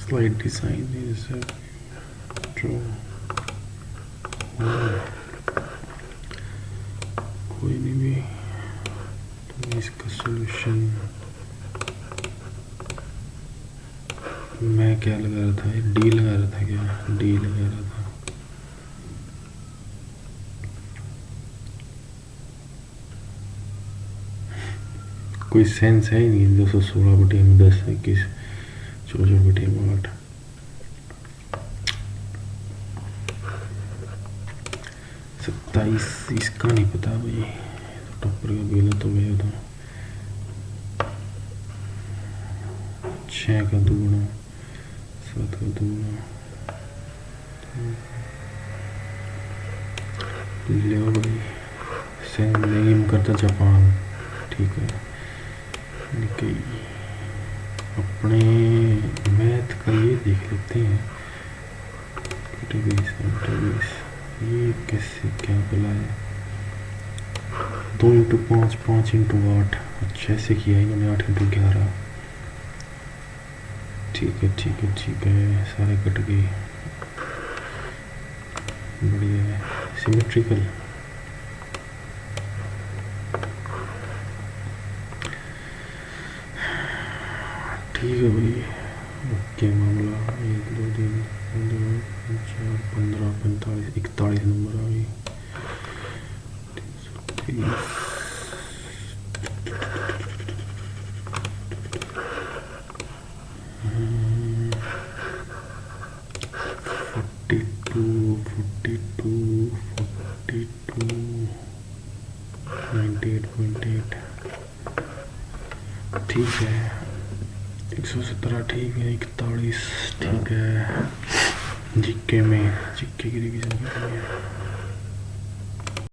Slide design is true. कोई नहीं भी तो इसका सॉल्यूशन मैं क्या लगा रहा था, डी लगा रहा था, क्या डी लगा रहा था। कोई सेंस है ही नहीं। 216/10 21 64/8 27 इसका नहीं पता भाई, टॉपर का बिल तो गया था। 6 का दुगुना 7 का दुगुना ले भाई। सेंस नहीं करता जापान, ठीक है। अपने मैथ का ये देख लेते हैं। ये कैसे क्या बोला है, 2 × 5 5 × 8। अच्छा ऐसे किया इन्होंने, 8 × 11। ठीक है ठीक है ठीक है, सारे कट गए, बढ़िया है, सिमेट्रिकल। ठीक है भाई, ओके मामला। 1 2 3 4 15 45 41 नंबर आ गई। 98.8 ठीक है। 117 ठीक है। 41 ठीक है। जीके में जीके की रिवीजन करनी है।